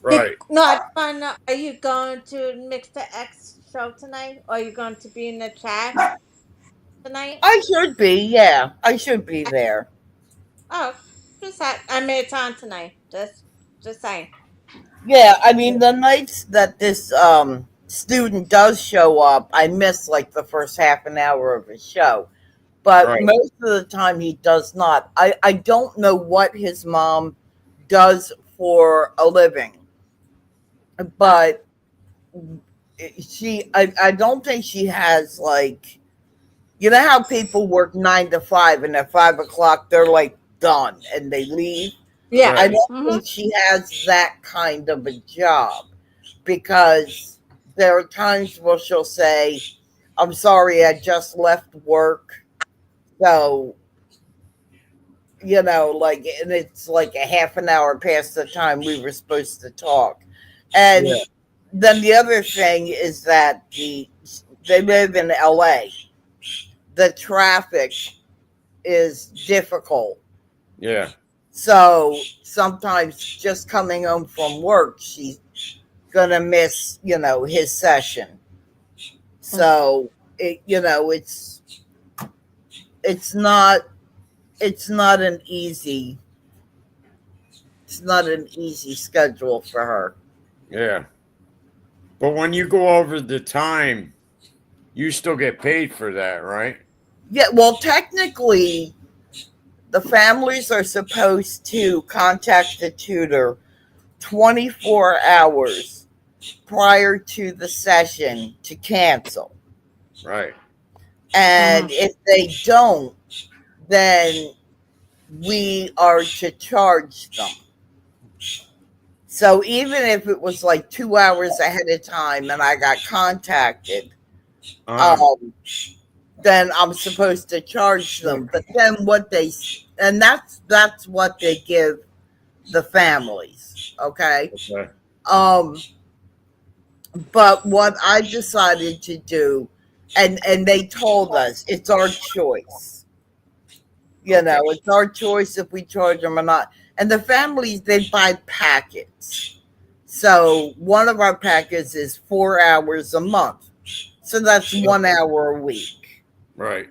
Right. No, I find out. Are you going to Mix the X show tonight? Or are you going to be in the chat tonight? I should be, yeah. I should be there. Oh, I made time tonight. Just saying. Yeah, I mean the nights that this student does show up, I miss like the first half an hour of his show. But Right. most of the time he does not. I don't know what his mom does for a living. But I don't think she has like, you know how people work 9 to 5 and at 5 o'clock they're like done and they leave. Yeah. Right. I don't think she has that kind of a job, because there are times where she'll say, I'm sorry, I just left work. So, and it's like a half an hour past the time we were supposed to talk. And Yeah. then the other thing is that they live in LA. The traffic is difficult. Yeah. So sometimes just coming home from work, she's gonna miss, his session. So it's not an easy It's not an easy schedule for her. Yeah. But when you go over the time, you still get paid for that, right? Yeah, well, technically, the families are supposed to contact the tutor 24 hours prior to the session to cancel. Right. And if they don't, then we are to charge them. So even if it was like 2 hours ahead of time and I got contacted, then I'm supposed to charge them. But then that's what they give the families. Okay. Okay. But what I decided to do, and they told us it's our choice. You know, it's our choice if we charge them or not. And the families, they buy packets. So one of our packets is 4 hours a month. So that's 1 hour a week. Right.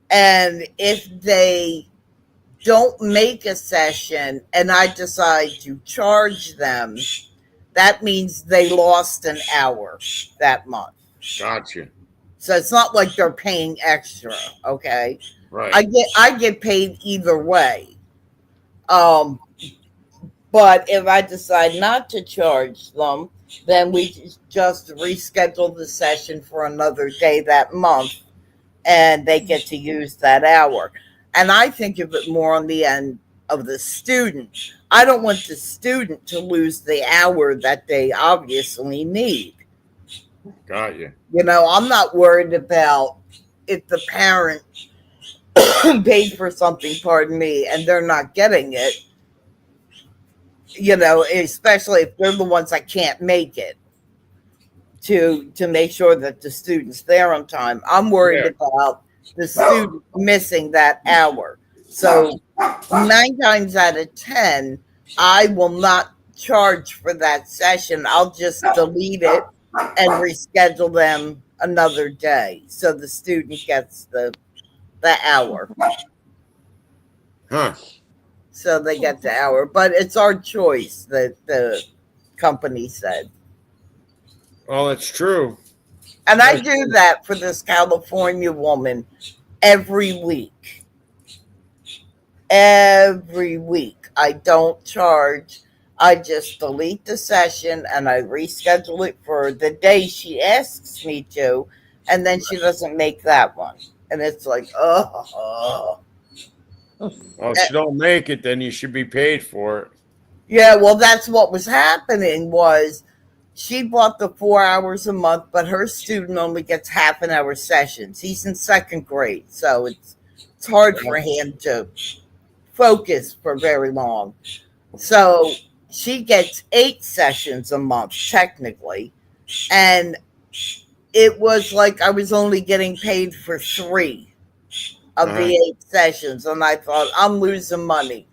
And if they don't make a session and I decide to charge them, that means they lost an hour that month. Gotcha. So it's not like they're paying extra, okay? Right. I get paid either way. But if I decide not to charge them, then we just reschedule the session for another day that month, and they get to use that hour. And I think of it more on the end of the student. I don't want the student to lose the hour that they obviously need. Got you. You know, I'm not worried about if the parent paid for something, pardon me, and they're not getting it. You know, especially if they're the ones that can't make it, to make sure that the student's there on time. I'm worried about the student missing that hour. So 9 times out of 10, I will not charge for that session. I'll just delete it and reschedule them another day so the student gets the hour. Huh. So they get the hour. But it's our choice, that the company said. Well, it's true. And I do that for this California woman every week. Every week. I don't charge. I just delete the session and I reschedule it for the day she asks me to. And then she doesn't make that one. And it's like, oh. Well, if you don't make it, then you should be paid for it. Yeah, well, that's what was happening was she bought the 4 hours a month, but her student only gets half an hour sessions. He's in 2nd grade, so it's hard for him to focus for very long. So she gets 8 sessions a month, technically. And it was like I was only getting paid for 3 of the 8 sessions. And I thought, I'm losing money.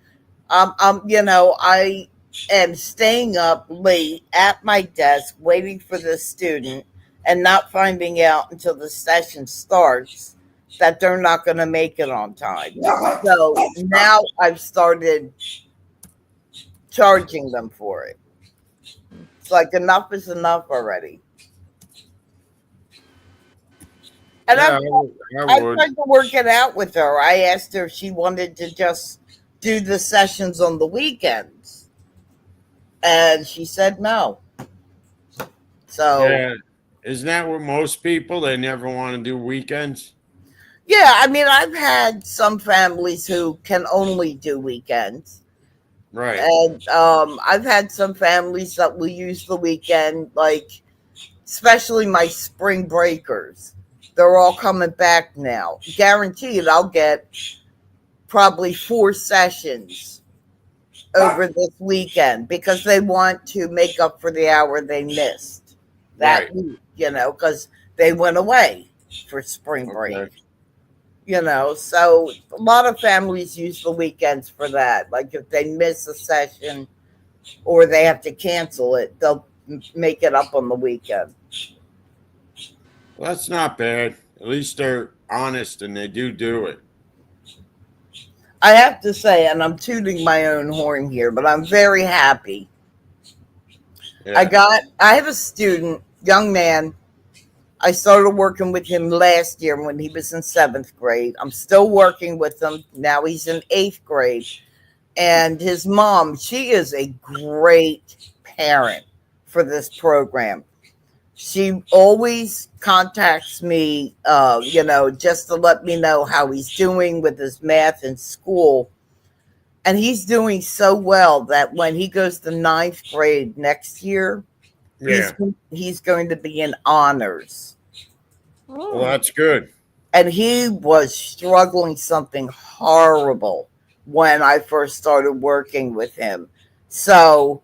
I am staying up late at my desk waiting for the student and not finding out until the session starts that they're not going to make it on time. So now I've started charging them for it. It's like enough is enough already. And Yeah, I tried to work it out with her. I asked her if she wanted to just do the sessions on the weekends. And she said no. So yeah, isn't that what most people, they never want to do weekends? yeah, I mean, I've had some families who can only do weekends. Right. And I've had some families that will use the weekend, like especially my spring breakers. They're all coming back now. Guaranteed I'll get probably 4 sessions over this weekend because they want to make up for the hour they missed that week, because they went away for spring break. Okay. So a lot of families use the weekends for that. Like if they miss a session or they have to cancel it, they'll make it up on the weekend. Well, that's not bad. At least they're honest and they do it. I have to say, and I'm tooting my own horn here, but I'm very happy. Yeah. I have a student, young man. I started working with him last year when he was in 7th grade. I'm still working with him. Now he's in 8th grade. And his mom, she is a great parent for this program. She always contacts me, just to let me know how he's doing with his math in school. And he's doing so well that when he goes to 9th grade next year, Yeah. he's going to be in honors. Well, that's good. And he was struggling something horrible when I first started working with him. So,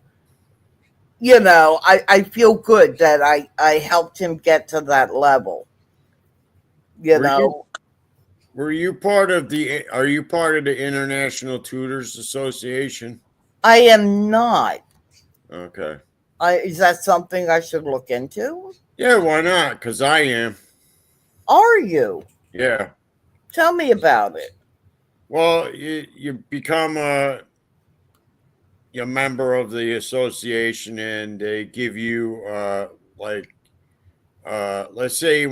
I feel good that I helped him get to that level. Were you part of are you part of the International Tutors Association? I am not. Okay. Is that something I should look into? Yeah, why not? Because I am. Are you? Yeah. Tell me about it. Well, you become a member of the association, and they give you let's say you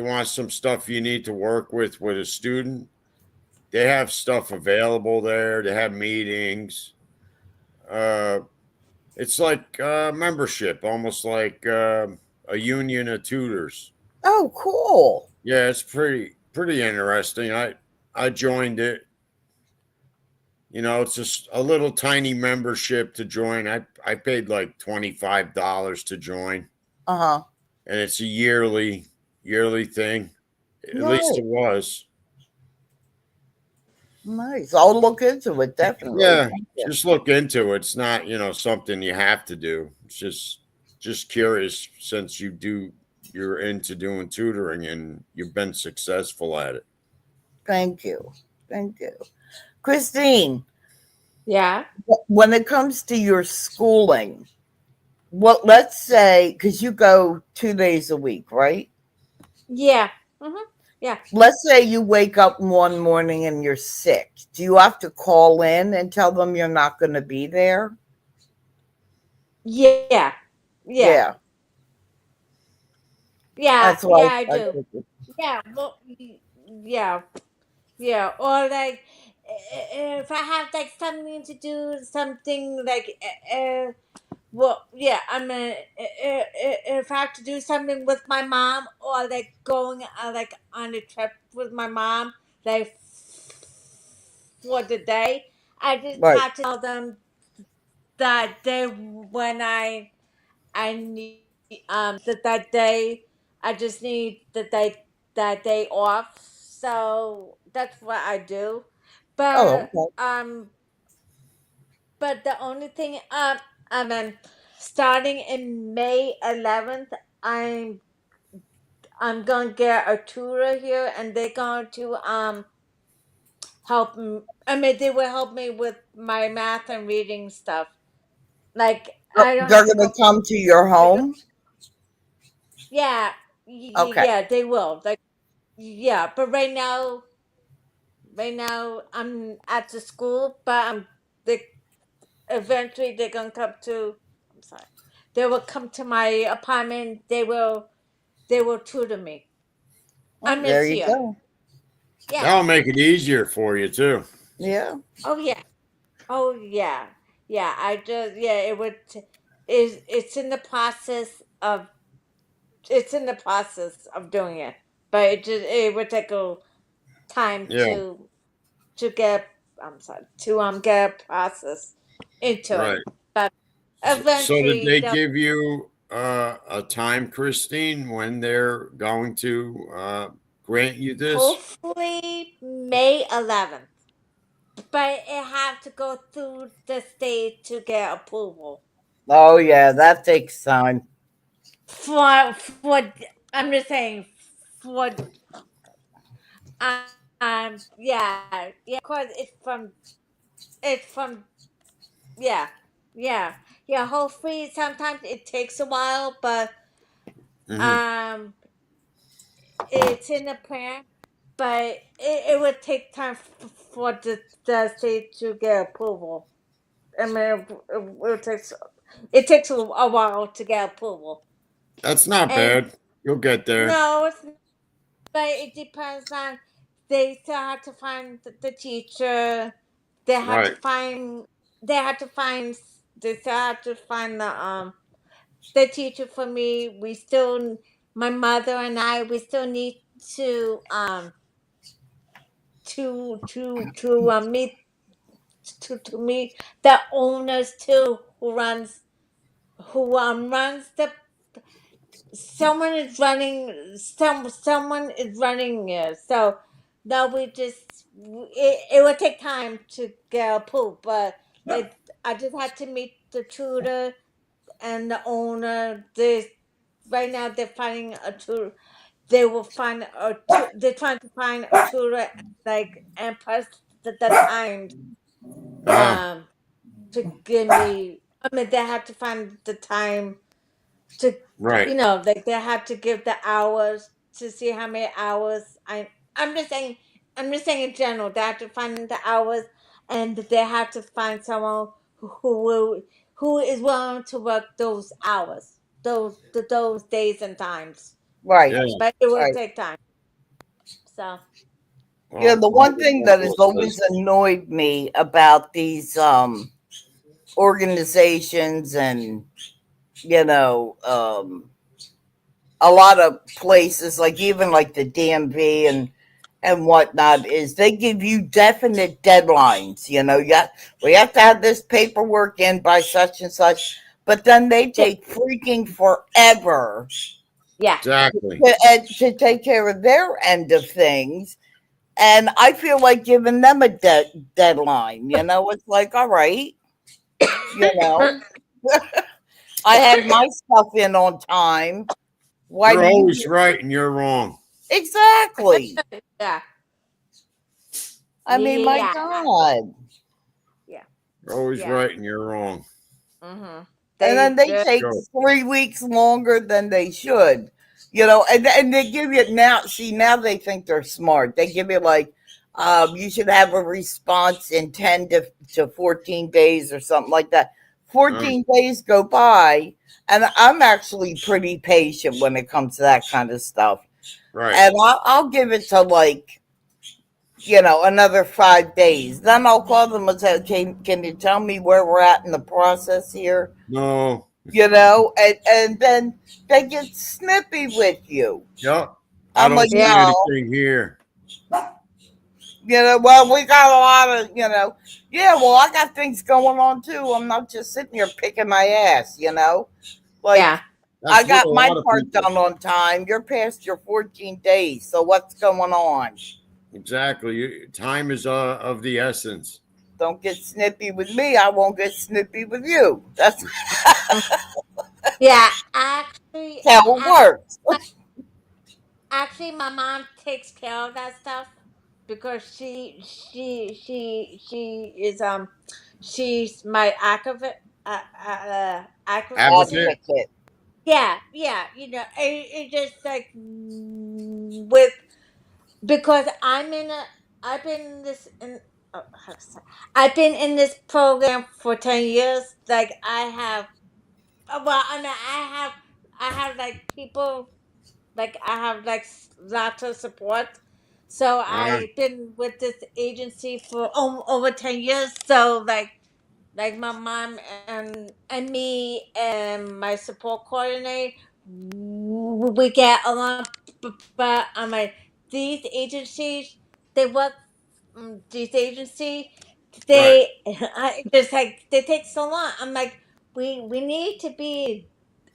want some stuff you need to work with a student. They have stuff available there. They have meetings. It's like membership, almost like a union of tutors. Oh, cool. Yeah, it's pretty interesting. I joined it. It's just a little tiny membership to join. I paid like $25 to join, Uh-huh. and it's a yearly thing. At least it was. Nice. I'll look into it, definitely. Yeah, just look into it. It's not, something you have to do. It's just curious since you're into doing tutoring and you've been successful at it. Thank you. Christine, Yeah. when it comes to your schooling, let's say, because you go 2 days a week, right? Yeah. Yeah. Let's say you wake up one morning and you're sick. Do you have to call in and tell them you're not going to be there? Yeah. Yeah. That's why I do. Yeah. Well, yeah. Yeah. Or like, if I have like something to do, something like, well, yeah. If I have to do something with my mom, or like going like on a trip with my mom, like for the day, I just Right. have to tell them that day when I need that day. I just need that day off. So that's what I do. Oh, But okay. the only thing I mean, starting in May 11th, I'm gonna get a tutor here, and they're going to help. I mean, they will help me with my math and reading stuff. Like I don't They're have to going go. to come to your home? Yeah, Okay. yeah, they will. Like, yeah, but right now I'm at the school, but they eventually they're gonna come to. I'm sorry. They will come to my apartment. They will tutor me. Well, I'm there just you here. go. Yeah. That'll make it easier for you too. Yeah. Oh yeah. Oh yeah. Yeah. I just It would. Is it's in the process of doing it, but it would take a time Yeah, to get I'm sorry to get a process into it, right. but So did eventually they they'll give you a time, Christine, when they're going to grant you this? hopefully May 11th, but it have to go through the state to get approval Oh, yeah. That takes time. for I'm just saying for because it's from yeah yeah hopefully sometimes it takes a while, but Hmm. um it's in the plan. but it would take time for the state to get approval. I mean, it takes a while to get approval, That's not and bad. You'll get there. no, it's not, but it depends on. They still have to find the teacher. They have to Right. find. They have to find. They still have to find the teacher for me. We still, my mother and I, we still need to meet to meet the owners too, who runs the someone is running it. So now it will take time to get approved, but I just had to meet the tutor and the owner. Right now they're finding a tutor. They're trying to find a tutor, like, and plus the time Ah, um to give me. I mean, they had to find the time to, right. like, they have to give the hours to see how many hours. I'm just saying, in general, they have to find the hours, and they have to find someone who is willing to work those hours, those days and times. Right. Yeah. But it will Right. take time. So Yeah, Well, the one thing that has always annoyed me about these organizations and a lot of places, like even like the DMV and whatnot, is they give you definite deadlines. We have to have this paperwork in by such and such, but then they take freaking forever yeah, exactly. to take care of their end of things. And I feel like giving them a deadline. It's like, all right, you know, I had my stuff in on time. Why You're do you? always right and you're wrong. Exactly. yeah, I mean, my yeah, God. yeah, You're always yeah. right and you're wrong. Mm-hmm. And then they They take Go. 3 weeks longer than they should. And they give you now. See, now they think they're smart. They give you like, you should have a response in 10 to 14 days or something like that. 14 days go by, and I'm actually pretty patient when it comes to that kind of stuff. Right. And I'll give it to like, another 5 days. Then I'll call them and say, can you tell me where we're at in the process here? No. And then they get snippy with you. Yep. I I'm don't like, see Yeah. anything here. well, we got a lot of, yeah, well, I got things going on too. I'm not just sitting here picking my ass, Like, yeah. That's I got what a my lot of part people. done on time. You're past your 14 days. So what's going on? Exactly. Time is of the essence. Don't get snippy with me. I won't get snippy with you. That's Yeah, actually, how it works. my mom takes care of that stuff because she's my activist. Advocate. Advocate. Yeah, yeah. It just like with because I've been in this in how to say, I've been in this program for 10 years. Like I have, well, I mean, I have like people. Like I have like lots of support. So I've been with this agency for over 10 years. So like my mom and me and my support coordinator, we get along. But I'm like these agencies, they work. These agencies, Right. I just like they take so long. I'm like we need to be.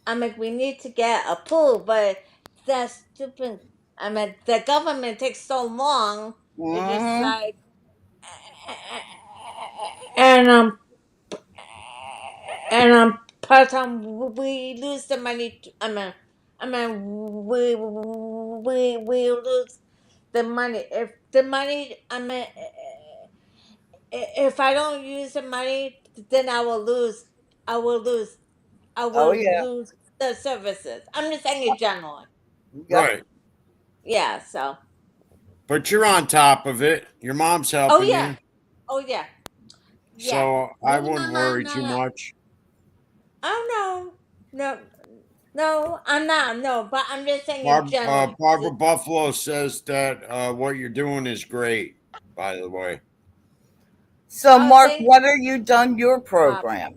I'm like, we need to get approved, but that's stupid. I mean, the government takes so long. It's just Mm-hmm. like, and part time we lose the money. We lose the money. If the money, if I don't use the money, then I will lose. I will lose. I Oh, will yeah. lose the services. I'm just saying it generally. Yep. Right. Yeah, so but you're on top of it. Your mom's Oh helping yeah. you, Oh yeah. Yeah. so I Me and my wouldn't mom worry not too a, much. oh no. No, I'm not. No, but I'm just saying in general. Barbara Buffalo says that what you're doing is great. By the way, So, Oh, Mark, thank when are you done your Bob. program?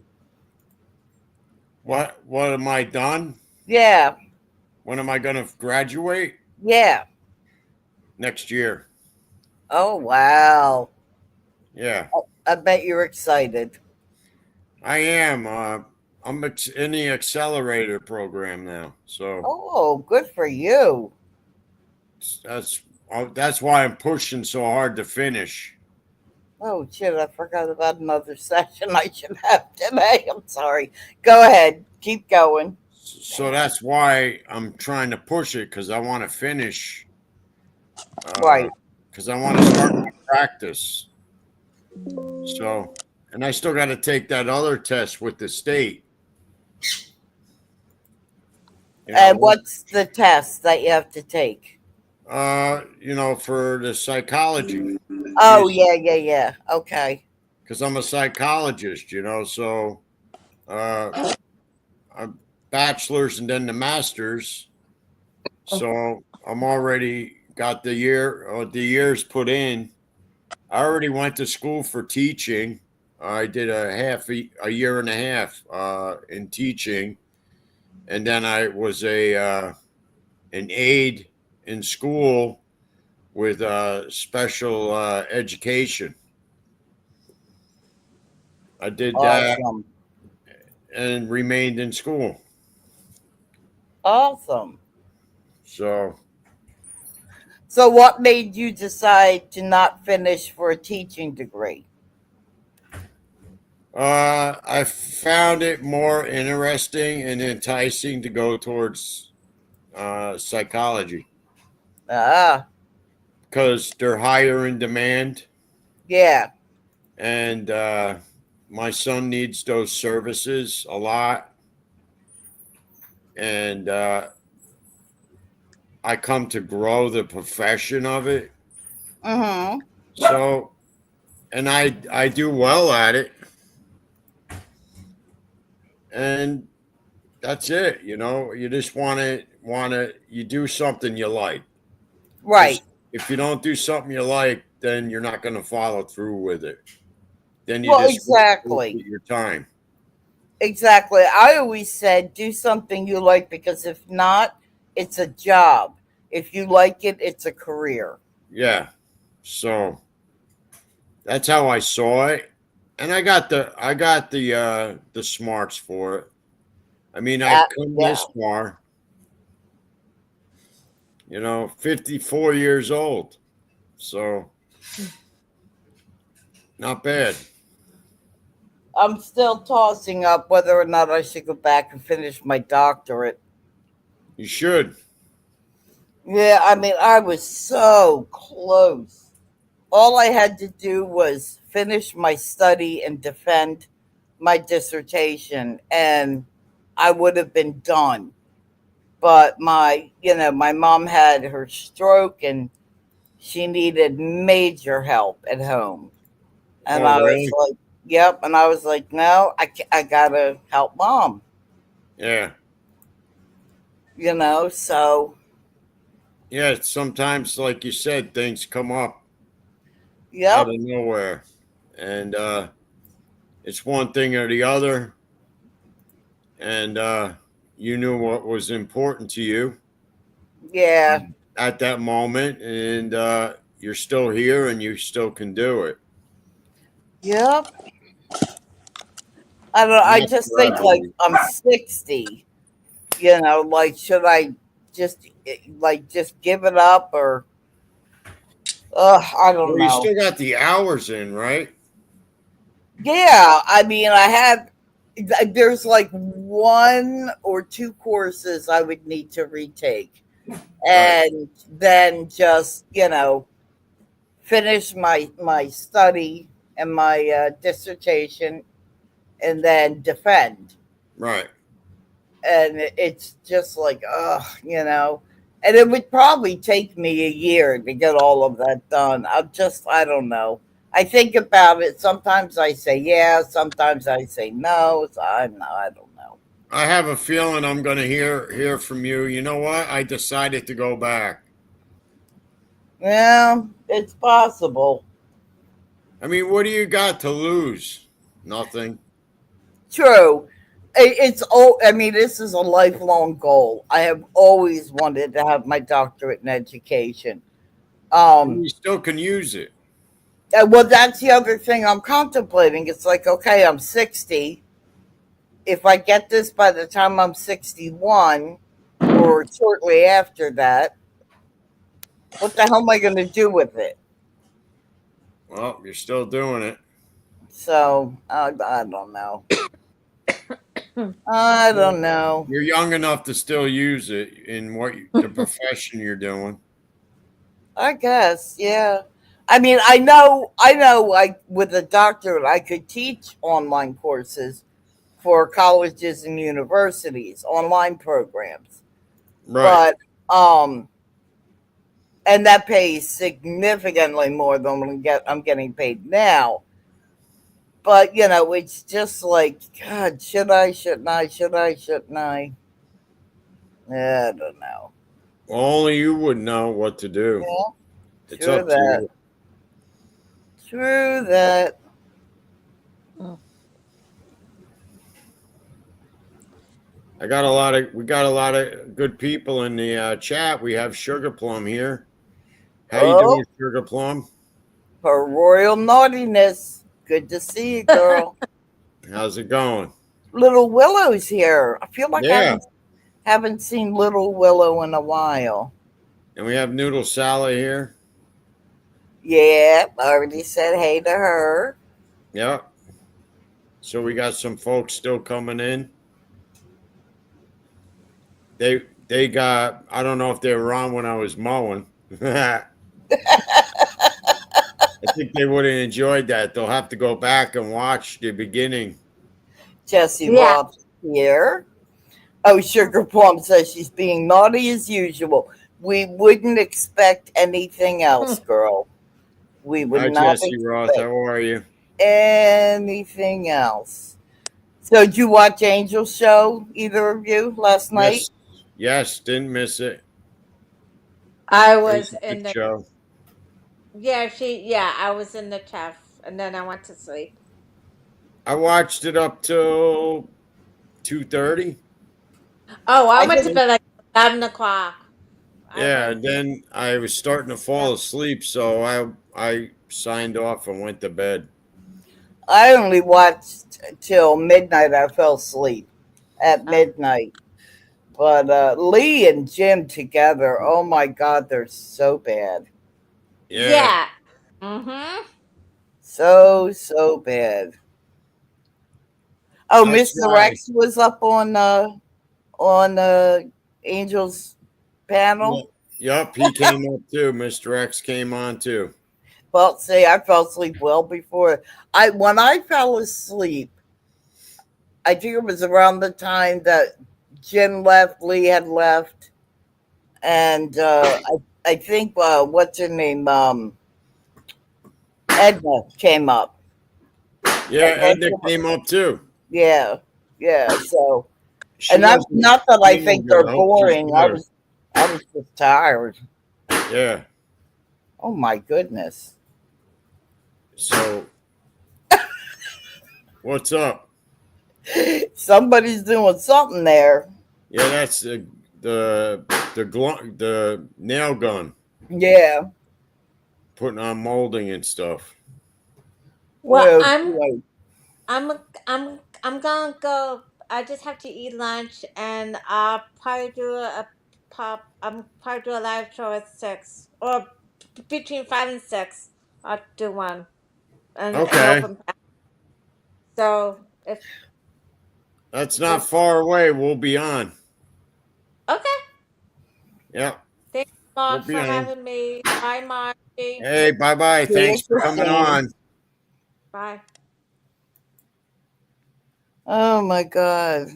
what am I done? Yeah, When am I going to graduate? yeah. Next year. Oh, wow. Yeah, I bet you're excited. I am. In the accelerator program now, so Oh, good for you. that's that's why I'm pushing so hard to finish. Oh, shit, I forgot about another session I should have today. I'm sorry. Go ahead. Keep going. So that's why I'm trying to push it because I want to finish. Right. Because I want to start my practice. So, and I still got to take that other test with the state. You And know, what's the test that you have to take? for the psychology. Oh, yeah. Okay. Because I'm a psychologist, so I'm bachelor's and then the master's. So I'm already got the years put in. I already went to school for teaching. I did a year and a half in teaching, and then I was an aide in school with special education. I did that Awesome. and remained in school. Awesome. So So, what made you decide to not finish for a teaching degree? I found it more interesting and enticing to go towards psychology Ah, because they're higher in demand, yeah. and my son needs those services a lot, and I come to grow the profession of it. Mm-hmm. So, and I do well at it, and that's it. You just want to you do something you like. Right. Because if you don't do something you like, then you're not going to follow through with it. Then you Well, just exactly. wasted your time. Exactly. I always said do something you like because if not, it's a job. If you like it, it's a career. Yeah. So that's how I saw it. And I got the smarts for it. I mean, I've come Yeah. this far, 54 years old. So not bad. I'm still tossing up whether or not I should go back and finish my doctorate. You should. Yeah, I mean, I was so close. All I had to do was finish my study and defend my dissertation, and I would have been done. But my mom had her stroke and she needed major help at home. And Oh, I was really? like, yep. And I was like, no, I gotta help mom, Yeah. so Yeah. Sometimes, like you said, things come up out yep. of nowhere. And it's one thing or the other. And you knew what was important to you Yeah. at that moment. And you're still here and you still can do it. Yep. I don't know. And I that's just for think like everyone. I'm 60, like should I just just give it up or I don't Well, you know. still got the hours in, right? Yeah, I mean there's like one or two courses I would need to retake Right. and then just, finish my study and my dissertation and then defend. Right. And it's just like, And it would probably take me a year to get all of that done. I don't know. I think about it. Sometimes I say yeah, sometimes I say no. So I don't know. I have a feeling I'm going to hear from you. You know what? I decided to go back. Yeah, it's possible. I mean, what do you got to lose? Nothing. True. It's I mean, this is a lifelong goal. I have always wanted to have my doctorate in education. You still can use it. Well, that's the other thing I'm contemplating. It's like, okay, I'm 60. If I get this by the time I'm 61 or shortly after that, what the hell am I going to do with it? Well, you're still doing it. So I don't know. I don't know. You're young enough to still use it in the profession you're doing. I guess, yeah. I mean, I know, like with a doctorate, I could teach online courses for colleges and universities, online programs. Right. But and that pays significantly more than I'm getting paid now. But you know, it's just like, God, should I? Shouldn't I? Should I? Shouldn't I? I don't know. Well, only you would know what to do. Yeah, It's true up to that. you. True that. We got a lot of good people in the chat. We have Sugar Plum here. How you Oh, doing, Sugar Plum? her royal naughtiness. Good to see you, girl. How's it going? Little Willow's here. I feel like I Yeah. haven't seen Little Willow in a while. And we have Noodle Sally here. Yeah, I already said hey to her. Yep. So we got some folks still coming in. They got, I don't know if they were on when I was mowing. I think they would have enjoyed that. They'll have to go back and watch the beginning. Jessie Yeah. Roth here. Oh, Sugar Plum says she's being naughty as usual. We wouldn't expect anything else, girl. We would Hi, not Jesse Roth. expect How are you? anything else. So, did you watch Angel's show, either of you, last night? Yes, didn't miss it. I It was was a in good the show. I was in the chef and then I went to sleep. I watched it up till 2:30. Oh, I I went to didn't. bed like 11 o'clock. I Yeah, went and to then I was starting to fall asleep, so I signed off and went to bed. I only watched till midnight. I fell asleep at midnight. But Lee and Jim together, oh my God, they're so bad. Yeah. Mm-hmm. So bad. Oh, That's Mr. why. Rex was up on Angel's panel. Yep, he came up too. Mr. X came on too. Well, see, I fell asleep well before when I fell asleep. I think it was around the time that Jim left, Lee had left, and I think what's her name, Edna came up. Yeah, Edna came up too. Yeah. So, She and wasn't not that I think feeling they're good. I hope she's boring. better. I was just tired. Yeah. Oh my goodness. So, what's up? Somebody's doing something there. Yeah, that's the nail gun, Yeah. putting on molding and stuff. Well, Boy. I'm gonna go. I just have to eat lunch, and I'll probably do a pop. I'm probably do a live show at 6 or between 5 and 6. I'll do one and Okay. open. So if That's not far away. We'll be on. okay, Yeah. thanks Mark We'll be for on. having me. Bye, Margie. Hey, bye-bye. Thanks for coming on. Bye. Oh my God.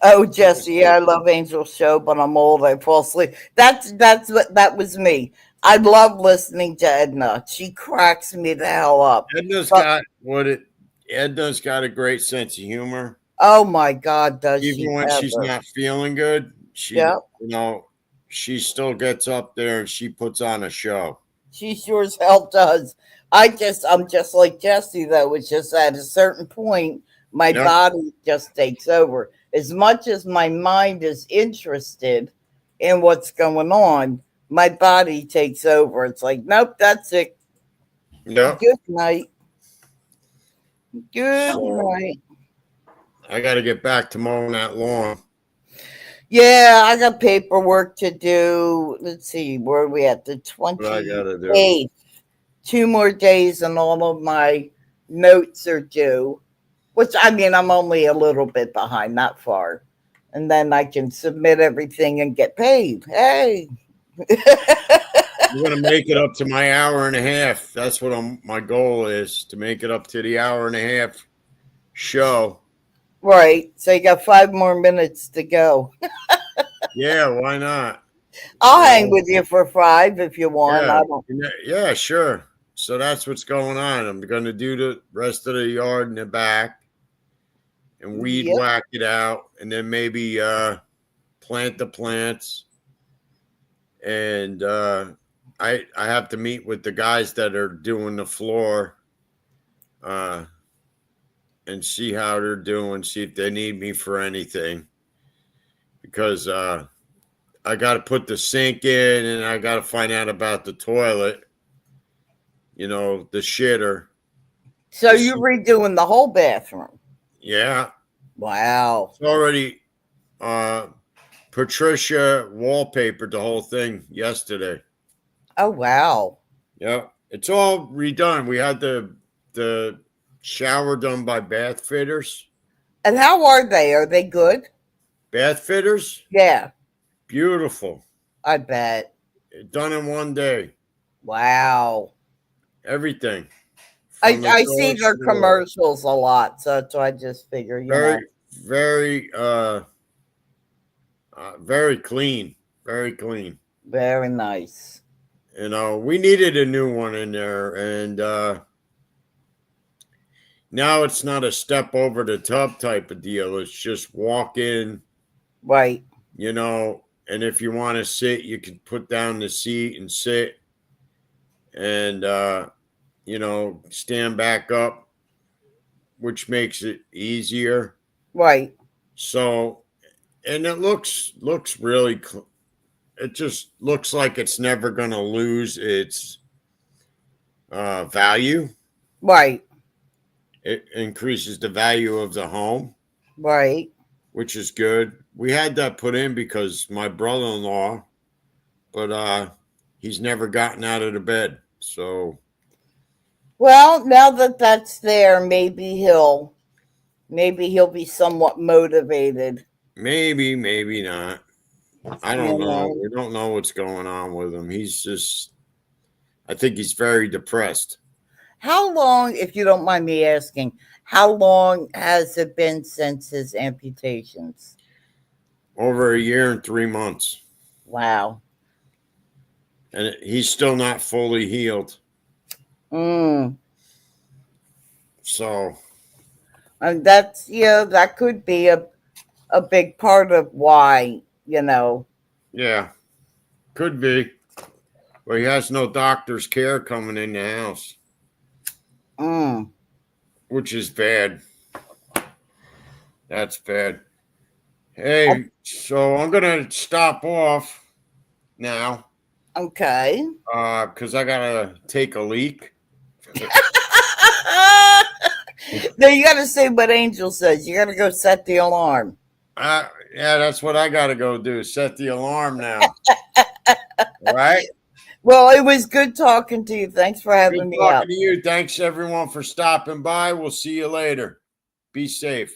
Oh, Jesse, I love Angel's show, but I'm old. I fall asleep. That was me. I love listening to Edna. She cracks me the hell up. Edna's But got what it. Edna's got a great sense of humor. oh my God, does she Even when she's ever? not feeling good, Yep, she still gets up there and she puts on a show. she sure as hell does. I'm just like Jesse though. It's just at a certain point, my Yep. body just takes over. As much as my mind is interested in what's going on, my body takes over. It's like, nope, that's it. Yep. Good night. Good So night. I got to get back to mowing that lawn. Yeah, I got paperwork to do. Let's see, where are we at? The What I got to do. 28th. 2 more days and all of my notes are due. Which, I mean, I'm only a little bit behind, not far. And then I can submit everything and get paid. Hey. I'm gonna make it up to my hour and a half. That's what my goal is, to make it up to the hour and a half show. Right. So you got 5 more minutes to go. Yeah, why not? I'll hang with you for 5 if you want. Yeah, I don't. yeah, sure. So that's what's going on. I'm gonna do the rest of the yard in the back and weed Yep. whack it out, and then maybe plant the plants. And I have to meet with the guys that are doing the floor and see how they're doing, see if they need me for anything. Because I got to put the sink in, and I got to find out about the toilet, the shitter. So you're redoing the whole bathroom? Yeah. Wow. It's already Patricia wallpapered the whole thing yesterday. Oh, wow. Yeah, it's all redone. We had the shower done by bath fitters. And how are they? Are they good? Bath fitters, Yeah, beautiful. I bet. Done in one day. Wow. Everything. I From the see doors their to the wall. commercials a lot, so I just figure, Very, very clean. Very clean. very nice. We needed a new one in there, and now it's not a step over the tub type of deal. It's just walk in, Right. and if you want to sit, you can put down the seat and sit, and stand back up, which makes it easier. Right. So, and it looks really it just looks like it's never going to lose its value. Right. It increases the value of the home, Right. which is good. We had that put in because my brother-in-law, but he's never gotten out of the bed. So, Well, now that that's there, maybe he'll be somewhat motivated. maybe not. I don't You know. know. We don't know what's going on with him. I think he's very depressed. How long, if you don't mind me asking, how long has it been since his amputations? Over a year and 3 months. Wow. And he's still not fully healed. Mm. So, And that's, that could be a big part of why, yeah, could be. But he has no doctor's care coming in the house, which is bad. That's bad. Hey, so I'm going to stop off now Okay. because I got to take a leak. No, you got to say what Angel says. You got to go set the alarm. Yeah, that's what I got to go do. Set the alarm now. All right. Well, it was good talking to you. Thanks for having Good me talking up. to you. Thanks everyone for stopping by. We'll see you later. Be safe.